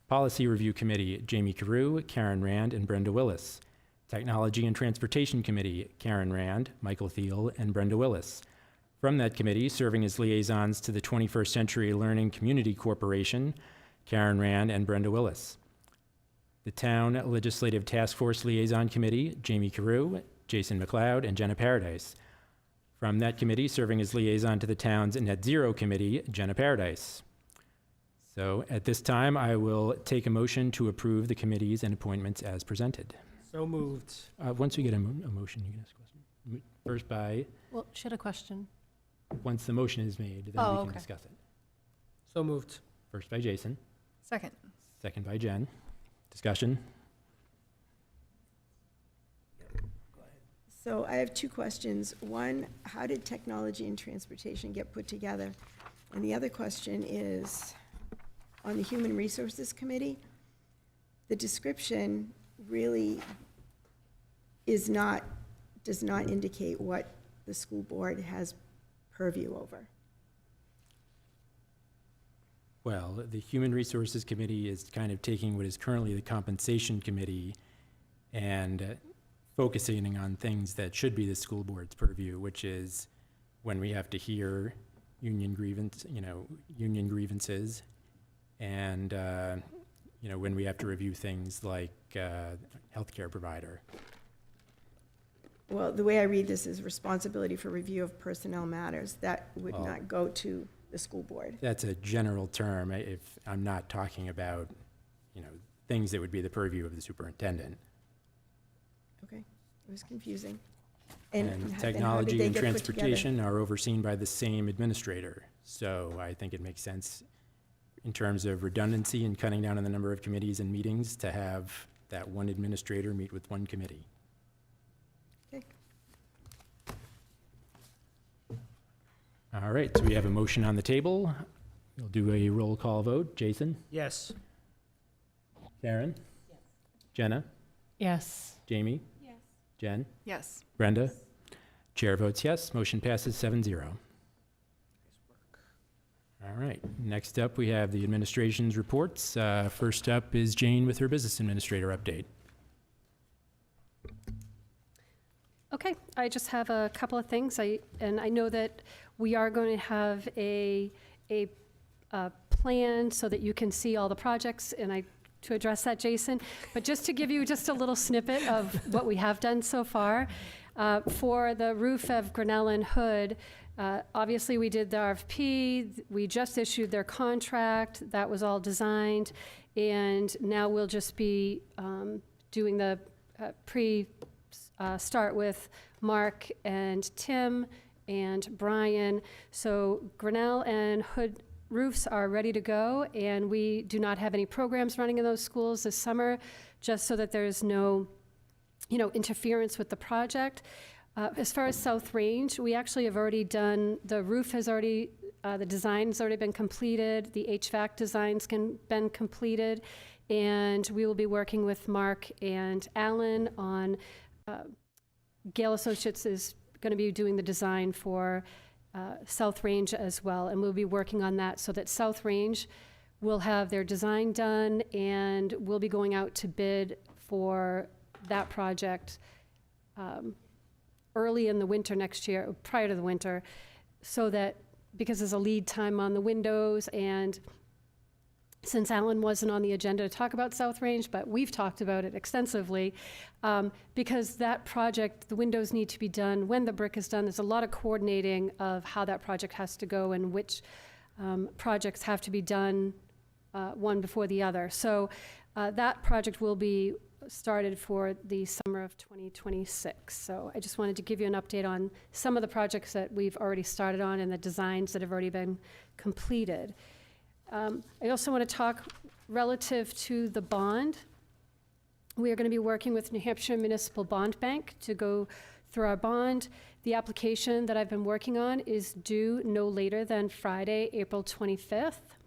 A: Policy Review Committee, Jamie Carew, Karen Rand, and Brenda Willis. Technology and Transportation Committee, Karen Rand, Michael Thiel, and Brenda Willis. From that committee, serving as liaisons to the 21st Century Learning Community Corporation, Karen Rand and Brenda Willis. The Town Legislative Task Force Liaison Committee, Jamie Carew, Jason McLeod, and Jenna Paradise. From that committee, serving as liaison to the town's Net Zero Committee, Jenna Paradise. So at this time, I will take a motion to approve the committees and appointments as presented.
M: So moved.
A: Once we get a motion, you can ask a question. First by,
B: Well, she had a question.
A: once the motion is made, then
B: Oh,
A: we can
B: okay.
A: discuss it.
M: So moved.
A: First by Jason,
F: Second.
A: second by Jen. Discussion?
Q: So I have two questions. One, how did technology and transportation get put together? And the other question is, on the Human Resources Committee, the description really does not indicate what the school board has purview over.
A: Well, the Human Resources Committee is kind of taking what is currently the Compensation Committee and focusing on things that should be the school board's purview, which is when we have to hear union grievances, and when we have to review things like healthcare provider.
Q: Well, the way I read this is responsibility for review of personnel matters. That would
A: Well,
Q: not go to the school board.
A: That's a general term. If I'm not talking about, things that would be the purview of the superintendent.
Q: Okay, it was confusing.
A: And
Q: how did
A: technology
Q: they
A: and
Q: get put together?
A: transportation are overseen by the same administrator. So I think it makes sense in terms of redundancy and cutting down on the number of committees and meetings to have that one administrator meet with one committee.
Q: Okay.
A: All right, so we have a motion on the table. We'll do a roll call vote. Jason?
M: Yes.
A: Karen? Jenna?
B: Yes.
A: Jamie? Jen?
F: Yes.
A: Brenda? Chair votes yes. Motion passes 7-0. All right. Next up, we have the administration's reports. First up is Jane with her business administrator update.
L: Okay, I just have a couple of things. I know that we are going to have a plan so that you can see all the projects, and to address that, Jason. But just to give you just a little snippet of what we have done so far. For the roof of Grinnell and Hood, obviously we did the RFP. We just issued their contract. That was all designed. And now we'll just be doing the start with Mark and Tim and Brian. So Grinnell and Hood roofs are ready to go, and we do not have any programs running in those schools this summer, just so that there's no, interference with the project. As far as South Range, we actually have already done, the roof has already, the design's already been completed, the HVAC design's been completed, and we will be working with Mark and Alan on, Gale Associates is going to be doing the design for South Range as well, and we'll be working on that so that South Range will have their design done, and we'll be going out to bid for that project early in the winter next year, prior to the winter, so that, because there's a lead time on the windows, and since Alan wasn't on the agenda to talk about South Range, but we've talked about it extensively, because that project, the windows need to be done when the brick is done. There's a lot of coordinating of how that project has to go and which projects have to be done one before the other. So that project will be started for the summer of 2026. So I just wanted to give you an update on some of the projects that we've already started on and the designs that have already been completed. I also want to talk relative to the bond. We are going to be working with New Hampshire Municipal Bond Bank to go through our bond. The application that I've been working on is due no later than Friday, April 25th.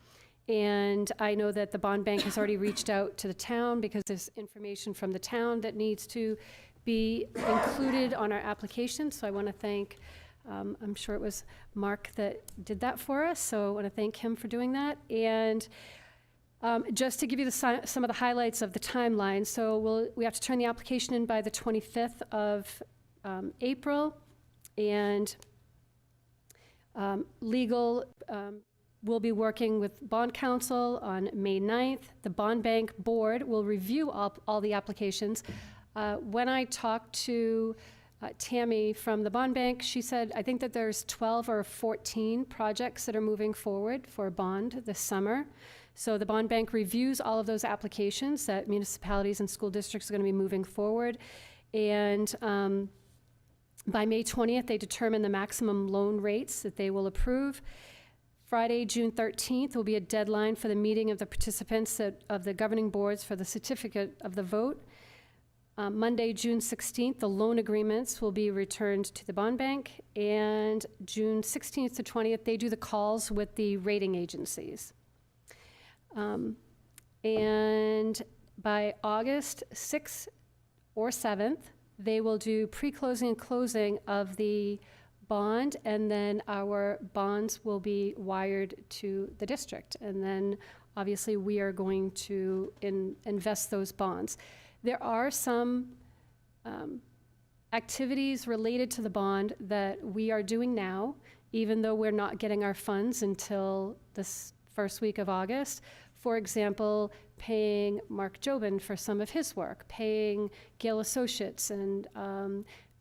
L: And I know that the bond bank has already reached out to the town because there's information from the town that needs to be included on our application. So I want to thank, I'm sure it was Mark that did that for us. So I want to thank him for doing that. And just to give you some of the highlights of the timeline. So we have to turn the application in by the 25th of April. And legal will be working with bond counsel on May 9th. The bond bank board will review all the applications. When I talked to Tammy from the bond bank, she said, I think that there's 12 or 14 projects that are moving forward for a bond this summer. So the bond bank reviews all of those applications that municipalities and school districts are going to be moving forward. And by May 20th, they determine the maximum loan rates that they will approve. Friday, June 13th, will be a deadline for the meeting of the participants of the governing boards for the certificate of the vote. Monday, June 16th, the loan agreements will be returned to the bond bank. And June 16th to 20th, they do the calls with the rating agencies. And by August 6th or 7th, they will do pre-closing and closing of the bond, and then our bonds will be wired to the district. And then obviously we are going to invest those bonds. There are some activities related to the bond that we are doing now, even though we're not getting our funds until this first week of August. For example, paying Mark Jobin for some of his work, paying Gale Associates, and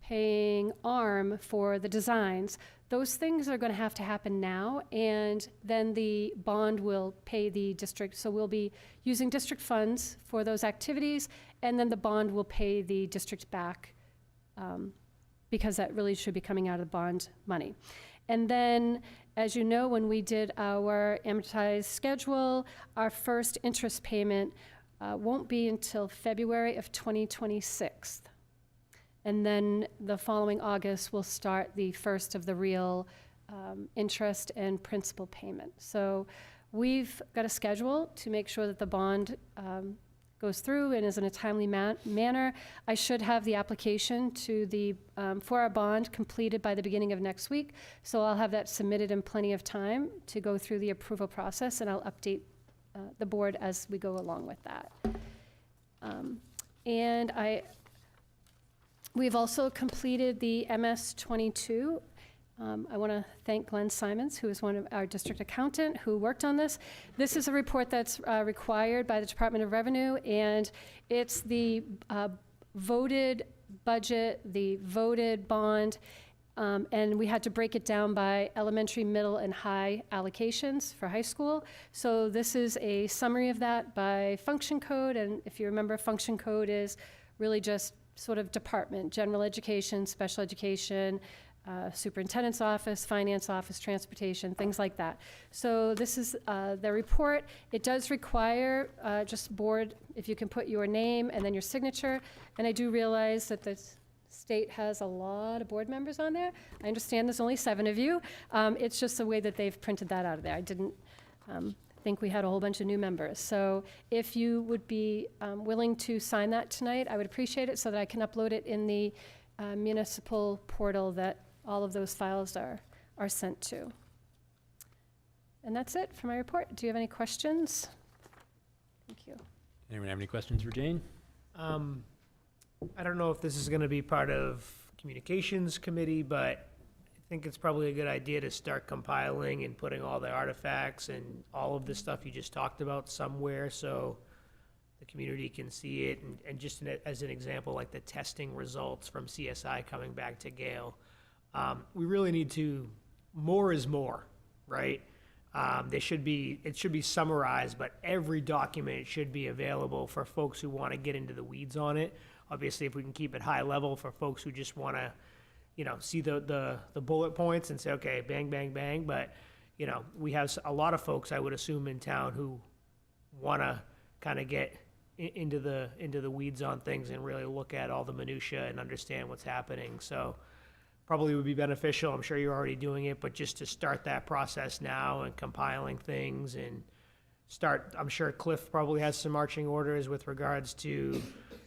L: paying ARM for the designs. Those things are going to have to happen now, and then the bond will pay the district. So we'll be using district funds for those activities, and then the bond will pay the district back because that really should be coming out of the bond money. And then, as you know, when we did our amortized schedule, our first interest payment won't be until February of 2026. And then the following August, we'll start the first of the real interest and principal payment. So we've got a schedule to make sure that the bond goes through and is in a timely manner. I should have the application to the for our bond completed by the beginning of next week. So I'll have that submitted in plenty of time to go through the approval process, and I'll update the board as we go along with that. We've also completed the MS-22. I want to thank Glenn Simons, who is one of our district accountant who worked on this. This is a report that's required by the Department of Revenue, and it's the voted budget, the voted bond, and we had to break it down by elementary, middle, and high allocations for high school. So this is a summary of that by function code, and if you remember, function code is really just sort of department, general education, special education, superintendent's office, finance office, transportation, things like that. So this is the report. It does require just board, if you can put your name and then your signature. And I do realize that the state has a lot of board members on there. I understand there's only 7 of you. It's just the way that they've printed that out of there. I didn't think we had a whole bunch of new members. So if you would be willing to sign that tonight, I would appreciate it so that I can upload it in the municipal portal that all of those files are sent to. And that's it for my report. Do you have any questions? Thank you.
A: Anyone have any questions for Jane?
M: I don't know if this is going to be part of communications committee, but I think it's probably a good idea to start compiling and putting all the artifacts and all of the stuff you just talked about somewhere so the community can see it. And just as an example, like the testing results from CSI coming back to Gale. We really need to, more is more, right? It should be summarized, but every document should be available for folks who want to get into the weeds on it. Obviously, if we can keep it high level for folks who just want to, see the bullet points and say, okay, bang, bang, bang. But, we have a lot of folks, I would assume, in town who want to kind of get into the weeds on things and really look at all the minutia and understand what's happening. So probably would be beneficial. I'm sure you're already doing it, but just to start that process now and compiling things and start, I'm sure Cliff probably has some marching orders with regards to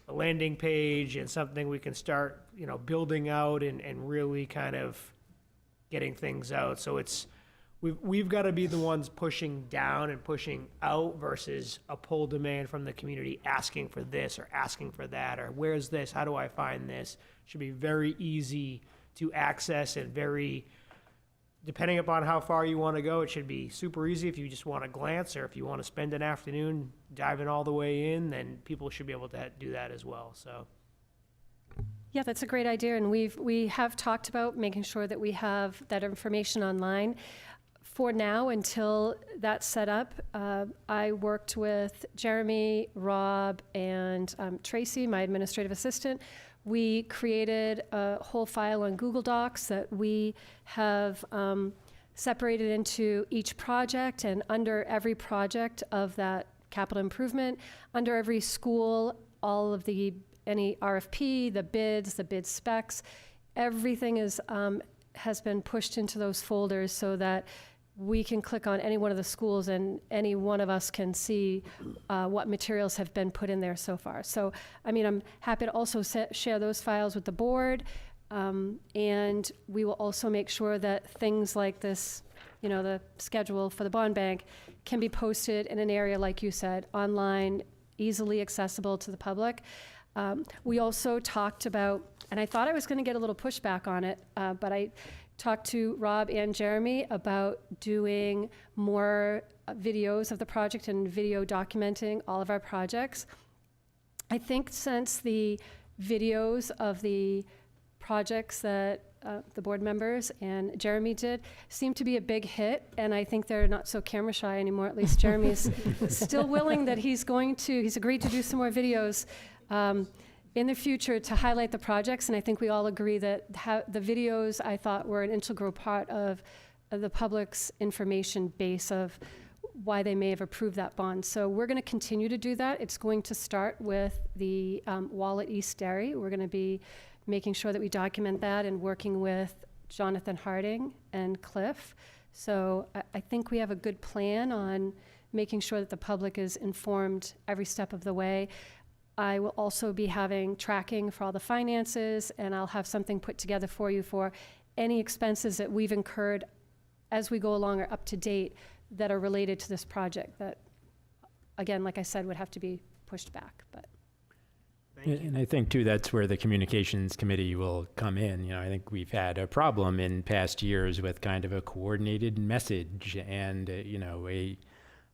M: a landing page and something we can start, building out and really kind of getting things out. So we've got to be the ones pushing down and pushing out versus a pull demand from the community asking for this or asking for that, or where's this? How do I find this? Should be very easy to access and very, depending upon how far you want to go, it should be super easy if you just want to glance, or if you want to spend an afternoon diving all the way in, then people should be able to do that as well. So.
L: Yeah, that's a great idea, and we have talked about making sure that we have that information online. For now, until that's set up, I worked with Jeremy, Rob, and Tracy, my administrative assistant. We created a whole file on Google Docs that we have separated into each project, and under every project of that capital improvement, under every school, all of any RFP, the bid specs, everything has been pushed into those folders so that we can click on any one of the schools and any one of us can see what materials have been put in there so far. So, I'm happy to also share those files with the board, and we will also make sure that things like this, the schedule for the bond bank, can be posted in an area, like you said, online, easily accessible to the public. We also talked about, and I thought I was going to get a little pushback on it, but I talked to Rob and Jeremy about doing more videos of the project and video documenting all of our projects. I think since the videos of the projects that the board members and Jeremy did seem to be a big hit, and I think they're not so camera shy anymore. At least Jeremy is still willing that he's agreed to do some more videos in the future to highlight the projects, and I think we all agree that the videos, I thought, were an integral part of the public's information base of why they may have approved that bond. So we're going to continue to do that. It's going to start with the wall at East Derry. We're going to be making sure that we document that and working with Jonathan Harding and Cliff. So I think we have a good plan on making sure that the public is informed every step of the way. I will also be having tracking for all the finances, and I'll have something put together for you for any expenses that we've incurred as we go along or up to date that are related to this project that, again, like I said, would have to be pushed back. But
A: And I think, too, that's where the communications committee will come in. I think we've had a problem in past years with kind of a coordinated message and,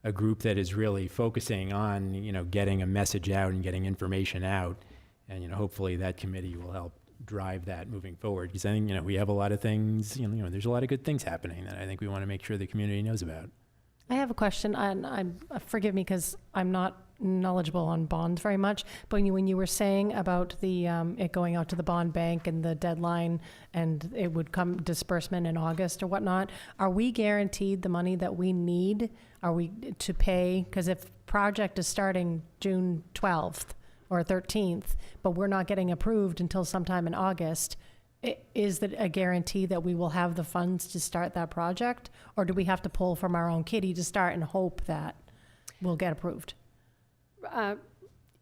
A: a group that is really focusing on, getting a message out and getting information out. And, hopefully that committee will help drive that moving forward. Because I think, we have a lot of things, there's a lot of good things happening that I think we want to make sure the community knows about.
B: I have a question, and forgive me because I'm not knowledgeable on bonds very much, but when you were saying about the it going out to the bond bank and the deadline and it would come disbursement in August or whatnot, are we guaranteed the money that we need? Are we to pay? Because if project is starting June 12th or 13th, but we're not getting approved until sometime in August, is that a guarantee that we will have the funds to start that project? Or do we have to pull from our own kitty to start and hope that we'll get approved?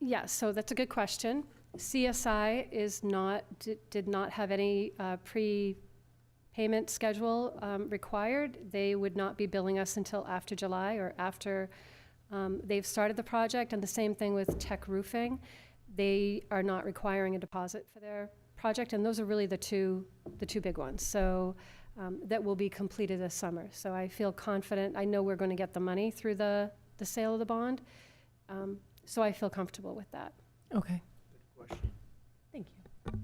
L: yeah, so that's a good question. CSI did not have any pre-payment schedule required. They would not be billing us until after July or after they've started the project, and the same thing with Tech Roofing. They are not requiring a deposit for their project, and those are really the two big ones. So that will be completed this summer. So I feel confident. I know we're going to get the money through the sale of the bond. So I feel comfortable with that.
B: Okay.
M: Good question.
B: Thank you.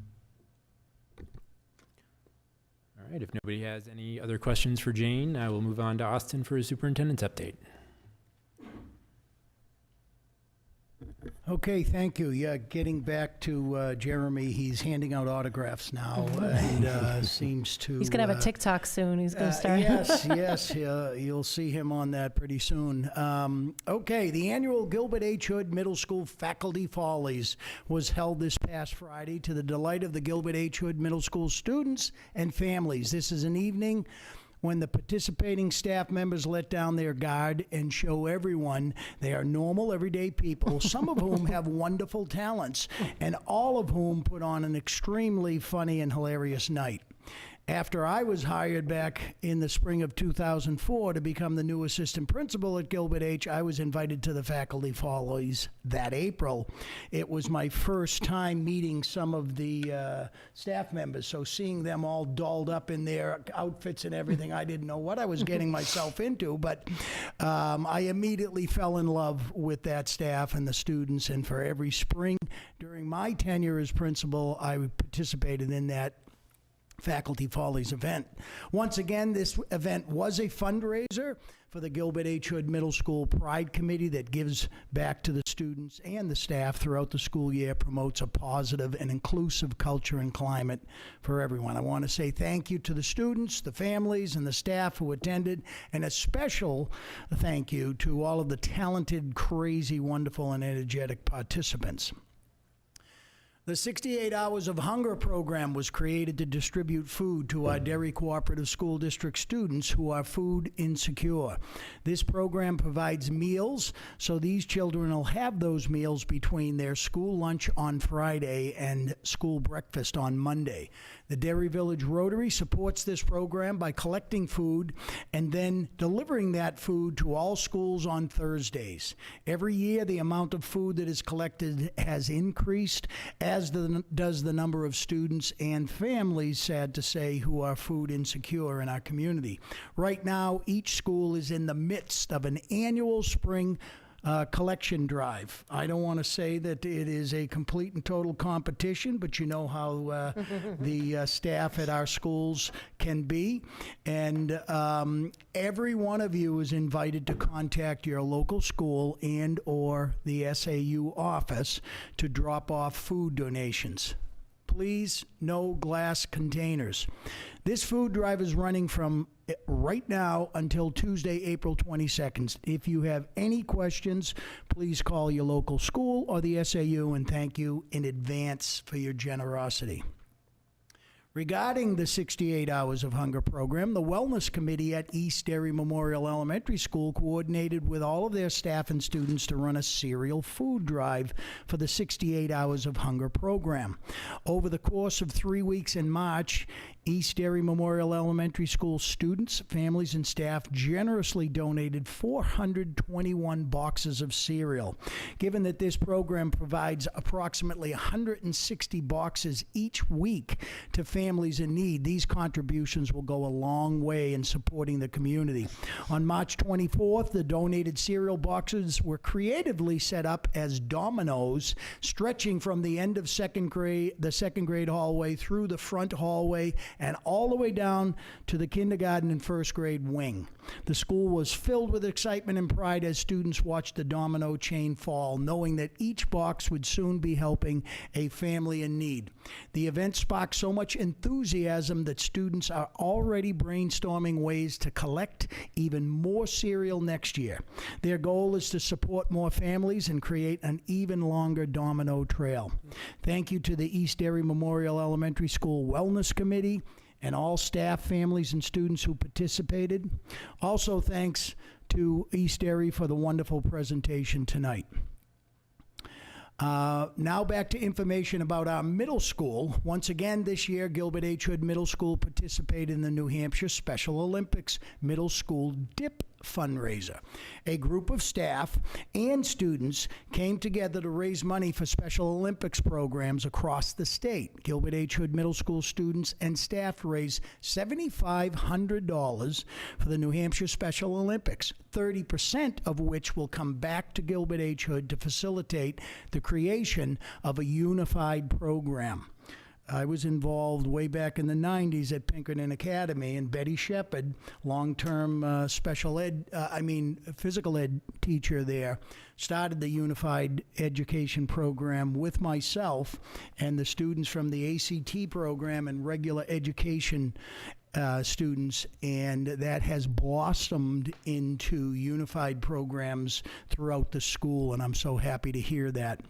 A: All right, if nobody has any other questions for Jane, I will move on to Austin for a superintendent's update.
C: Okay, thank you. Yeah, getting back to Jeremy, he's handing out autographs now and seems to...
B: He's going to have a TikTok soon. He's going to start.
C: Yes, you'll see him on that pretty soon. Okay, the annual Gilbert H. Hood Middle School Faculty Follies was held this past Friday to the delight of the Gilbert H. Hood Middle School students and families. This is an evening when the participating staff members let down their guard and show everyone they are normal, everyday people, some of whom have wonderful talents, and all of whom put on an extremely funny and hilarious night. After I was hired back in the spring of 2004 to become the new assistant principal at Gilbert H., I was invited to the faculty follies that April. It was my first time meeting some of the staff members, so seeing them all dolled up in their outfits and everything, I didn't know what I was getting myself into, but I immediately fell in love with that staff and the students, and for every spring during my tenure as principal, I participated in that Faculty Follies event. Once again, this event was a fundraiser for the Gilbert H. Hood Middle School Pride Committee that gives back to the students and the staff throughout the school year, promotes a positive and inclusive culture and climate for everyone. I want to say thank you to the students, the families, and the staff who attended, and a special thank you to all of the talented, crazy, wonderful, and energetic participants. The 68 Hours of Hunger program was created to distribute food to our Derry Cooperative School District students who are food insecure. This program provides meals, so these children will have those meals between their school lunch on Friday and school breakfast on Monday. The Derry Village Rotary supports this program by collecting food and then delivering that food to all schools on Thursdays. Every year, the amount of food that is collected has increased, as does the number of students and families, sad to say, who are food insecure in our community. Right now, each school is in the midst of an annual spring collection drive. I don't want to say that it is a complete and total competition, but you know how the staff at our schools can be. And every one of you is invited to contact your local school and or the SAU office to drop off food donations. Please, no glass containers. This food drive is running from right now until Tuesday, April 22nd. If you have any questions, please call your local school or the SAU, and thank you in advance for your generosity. Regarding the 68 Hours of Hunger program, the Wellness Committee at East Derry Memorial Elementary School coordinated with all of their staff and students to run a cereal food drive for the 68 Hours of Hunger program. Over the course of 3 weeks in March, East Derry Memorial Elementary School students, families, and staff generously donated 421 boxes of cereal. Given that this program provides approximately 160 boxes each week to families in need, these contributions will go a long way in supporting the community. On March 24th, the donated cereal boxes were creatively set up as dominoes, stretching from the end of the second grade hallway through the front hallway and all the way down to the kindergarten and first grade wing. The school was filled with excitement and pride as students watched the domino chain fall, knowing that each box would soon be helping a family in need. The event sparked so much enthusiasm that students are already brainstorming ways to collect even more cereal next year. Their goal is to support more families and create an even longer domino trail. Thank you to the East Derry Memorial Elementary School Wellness Committee and all staff, families, and students who participated. Also, thanks to East Derry for the wonderful presentation tonight. Now back to information about our middle school. Once again this year, Gilbert H. Hood Middle School participated in the New Hampshire Special Olympics Middle School DIP fundraiser. A group of staff and students came together to raise money for Special Olympics programs across the state. Gilbert H. Hood Middle School students and staff raised $7,500 for the New Hampshire Special Olympics, 30% of which will come back to Gilbert H. Hood to facilitate the creation of a unified program.
T: I was involved way back in the 90s at Pinkerton Academy, and Betty Shepard, long-term physical ed teacher there, started the Unified Education Program with myself and the students from the ACT program and regular education students, and that has blossomed into unified programs throughout the school, and I'm so happy to hear that.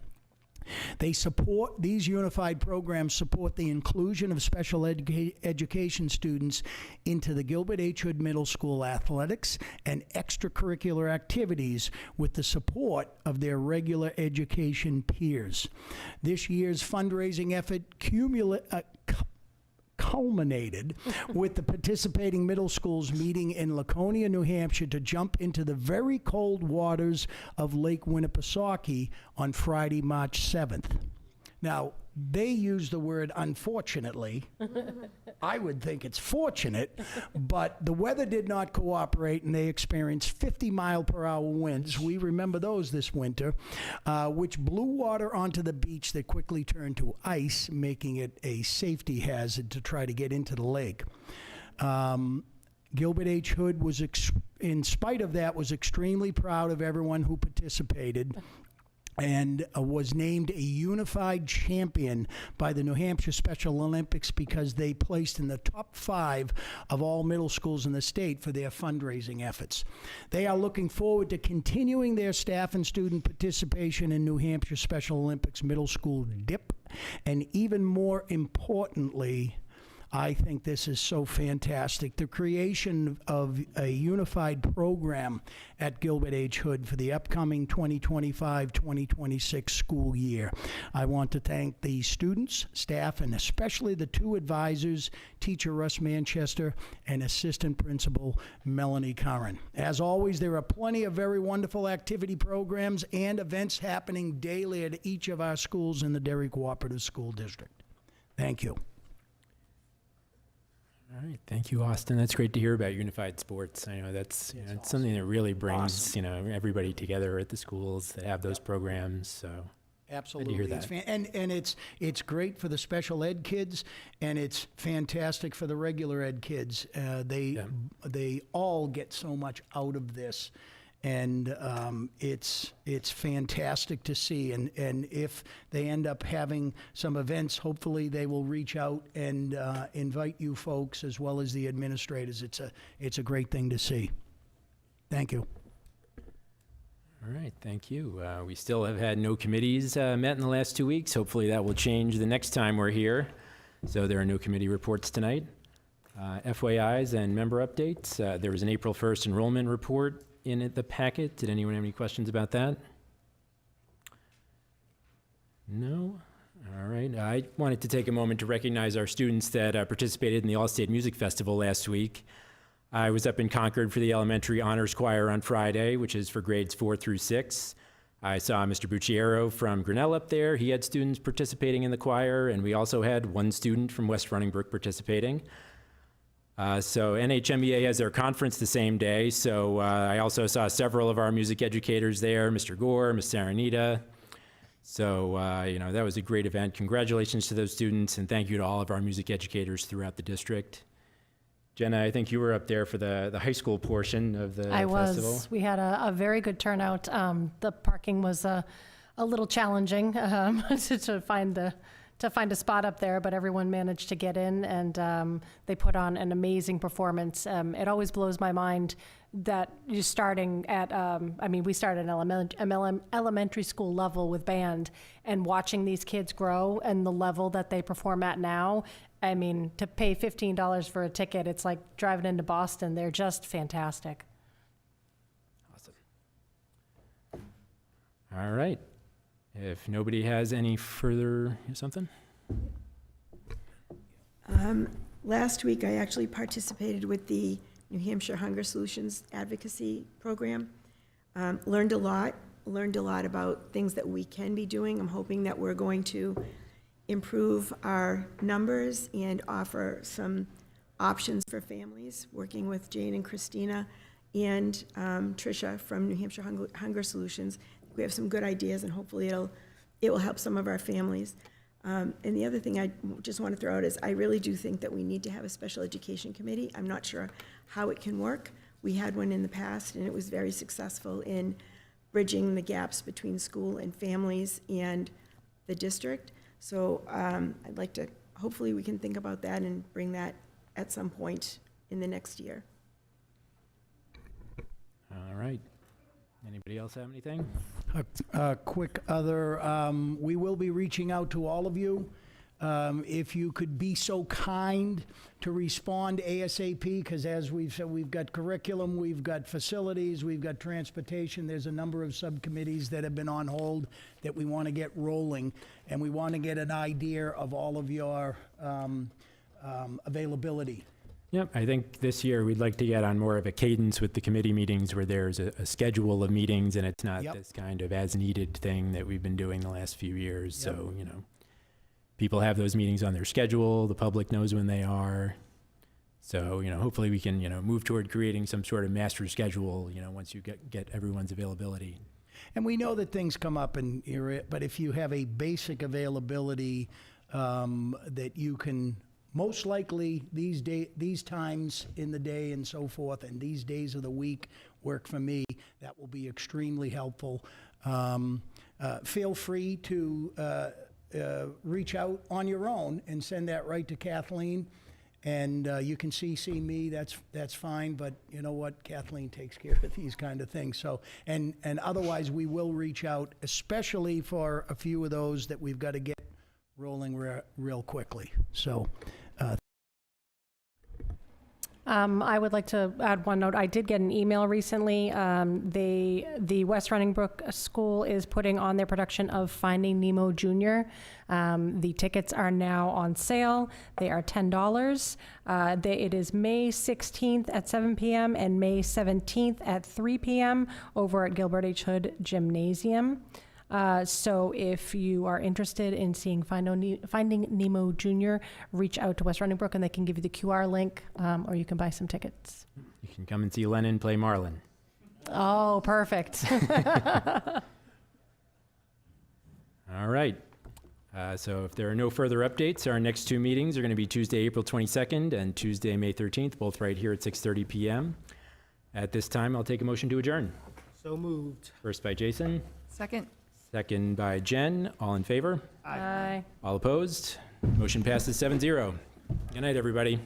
T: These unified programs support the inclusion of special education students into the Gilbert H. Hood Middle School athletics and extracurricular activities with the support of their regular education peers. This year's fundraising effort culminated with the participating middle schools meeting in Laconia, New Hampshire to jump into the very cold waters of Lake Winnipesaukee on Friday, March 7th. Now, they use the word unfortunately. I would think it's fortunate, but the weather did not cooperate and they experienced 50-mile-per-hour winds. We remember those this winter, which blew water onto the beach that quickly turned to ice, making it a safety hazard to try to get into the lake. Gilbert H. Hood was, in spite of that, was extremely proud of everyone who participated and was named a unified champion by the New Hampshire Special Olympics because they placed in the top 5 of all middle schools in the state for their fundraising efforts. They are looking forward to continuing their staff and student participation in New Hampshire Special Olympics Middle School DIP, and even more importantly, I think this is so fantastic. The creation of a unified program at Gilbert H. Hood for the upcoming 2025-2026 school year. I want to thank the students, staff, and especially the 2 advisors, teacher Russ Manchester and assistant principal Melanie Curran. As always, there are plenty of very wonderful activity programs and events happening daily at each of our schools in the Derry Cooperative School District. Thank you.
A: All right, thank you, Austin. That's great to hear about unified sports. I know that's it's something that really brings everybody together at the schools that have those programs. So
T: absolutely,
A: good to hear that.
T: And it's great for the special ed kids, and it's fantastic for the regular ed kids. They all get so much out of this. And it's fantastic to see. And if they end up having some events, hopefully they will reach out and invite you folks as well as the administrators. It's a great thing to see. Thank you.
A: All right, thank you. We still have had no committees met in the last 2 weeks. Hopefully that will change the next time we're here. So there are no committee reports tonight. FYIs and member updates. There was an April 1st enrollment report in the packet. Did anyone have any questions about that? No? All right. I wanted to take a moment to recognize our students that participated in the All-State Music Festival last week. I was up in Concord for the Elementary Honors Choir on Friday, which is for grades 4 through 6. I saw Mr. Bucciero from Grinnell up there. He had students participating in the choir, and we also had one student from West Running Brook participating. So NHMEA has their conference the same day, so I also saw several of our music educators there, Mr. Gore, Ms. Saranita. So, that was a great event. Congratulations to those students, and thank you to all of our music educators throughout the district. Jenna, I think you were up there for the high school portion of the festival.
B: We had a very good turnout. The parking was a little challenging to find a spot up there, but everyone managed to get in, and they put on an amazing performance. It always blows my mind that you're starting at, we started at elementary school level with band, and watching these kids grow and the level that they perform at now. To pay $15 for a ticket, it's like driving into Boston. They're just fantastic.
A: Awesome. All right. If nobody has any further, something?
Q: Last week, I actually participated with the New Hampshire Hunger Solutions Advocacy Program. Learned a lot about things that we can be doing. I'm hoping that we're going to improve our numbers and offer some options for families, working with Jane and Christina and Tricia from New Hampshire Hunger Solutions. We have some good ideas, and hopefully it will help some of our families. And the other thing I just want to throw out is I really do think that we need to have a special education committee. I'm not sure how it can work. We had one in the past, and it was very successful in bridging the gaps between school and families and the district. So I'd like to, hopefully we can think about that and bring that at some point in the next year.
A: All right. Anybody else have anything?
T: A quick other, we will be reaching out to all of you. If you could be so kind to respond ASAP, because as we've said, we've got curriculum, we've got facilities, we've got transportation. There's a number of subcommittees that have been on hold that we want to get rolling, and we want to get an idea of all of your availability.
A: Yep, I think this year we'd like to get on more of a cadence with the committee meetings where there's a schedule of meetings and it's not this kind of as-needed thing that we've been doing the last few years. So, you know, people have those meetings on their schedule, the public knows when they are. So, you know, hopefully we can, you know, move toward creating some sort of master schedule, you know, once you get everyone's availability.
T: And we know that things come up and but if you have a basic availability that you can, most likely these times in the day and so forth, and these days of the week work for me, that will be extremely helpful. Feel free to reach out on your own and send that right to Kathleen. And you can CC me, that's fine, but you know what, Kathleen takes care of these kind of things. So, and otherwise we will reach out, especially for a few of those that we've got to get rolling real quickly. So.
B: I would like to add one note. I did get an email recently. The West Running Brook School is putting on their production of Finding Nemo Jr. The tickets are now on sale. They are $10. It is May 16th at 7 p.m. and May 17th at 3 p.m. over at Gilbert H. Hood Gymnasium. So if you are interested in seeing Finding Nemo Jr., reach out to West Running Brook and they can give you the QR link, or you can buy some tickets.
A: You can come and see Lennon play Marlin.
B: Oh, perfect.
A: All right. So if there are no further updates, our next two meetings are going to be Tuesday, April 22nd and Tuesday, May 13th, both right here at 6:30 p.m. At this time, I'll take a motion to adjourn.
M: So moved.
A: First by Jason.
F: Second.
A: Second by Jen. All in favor?
B: Aye.
A: All opposed? Motion passes 7-0. Good night, everybody.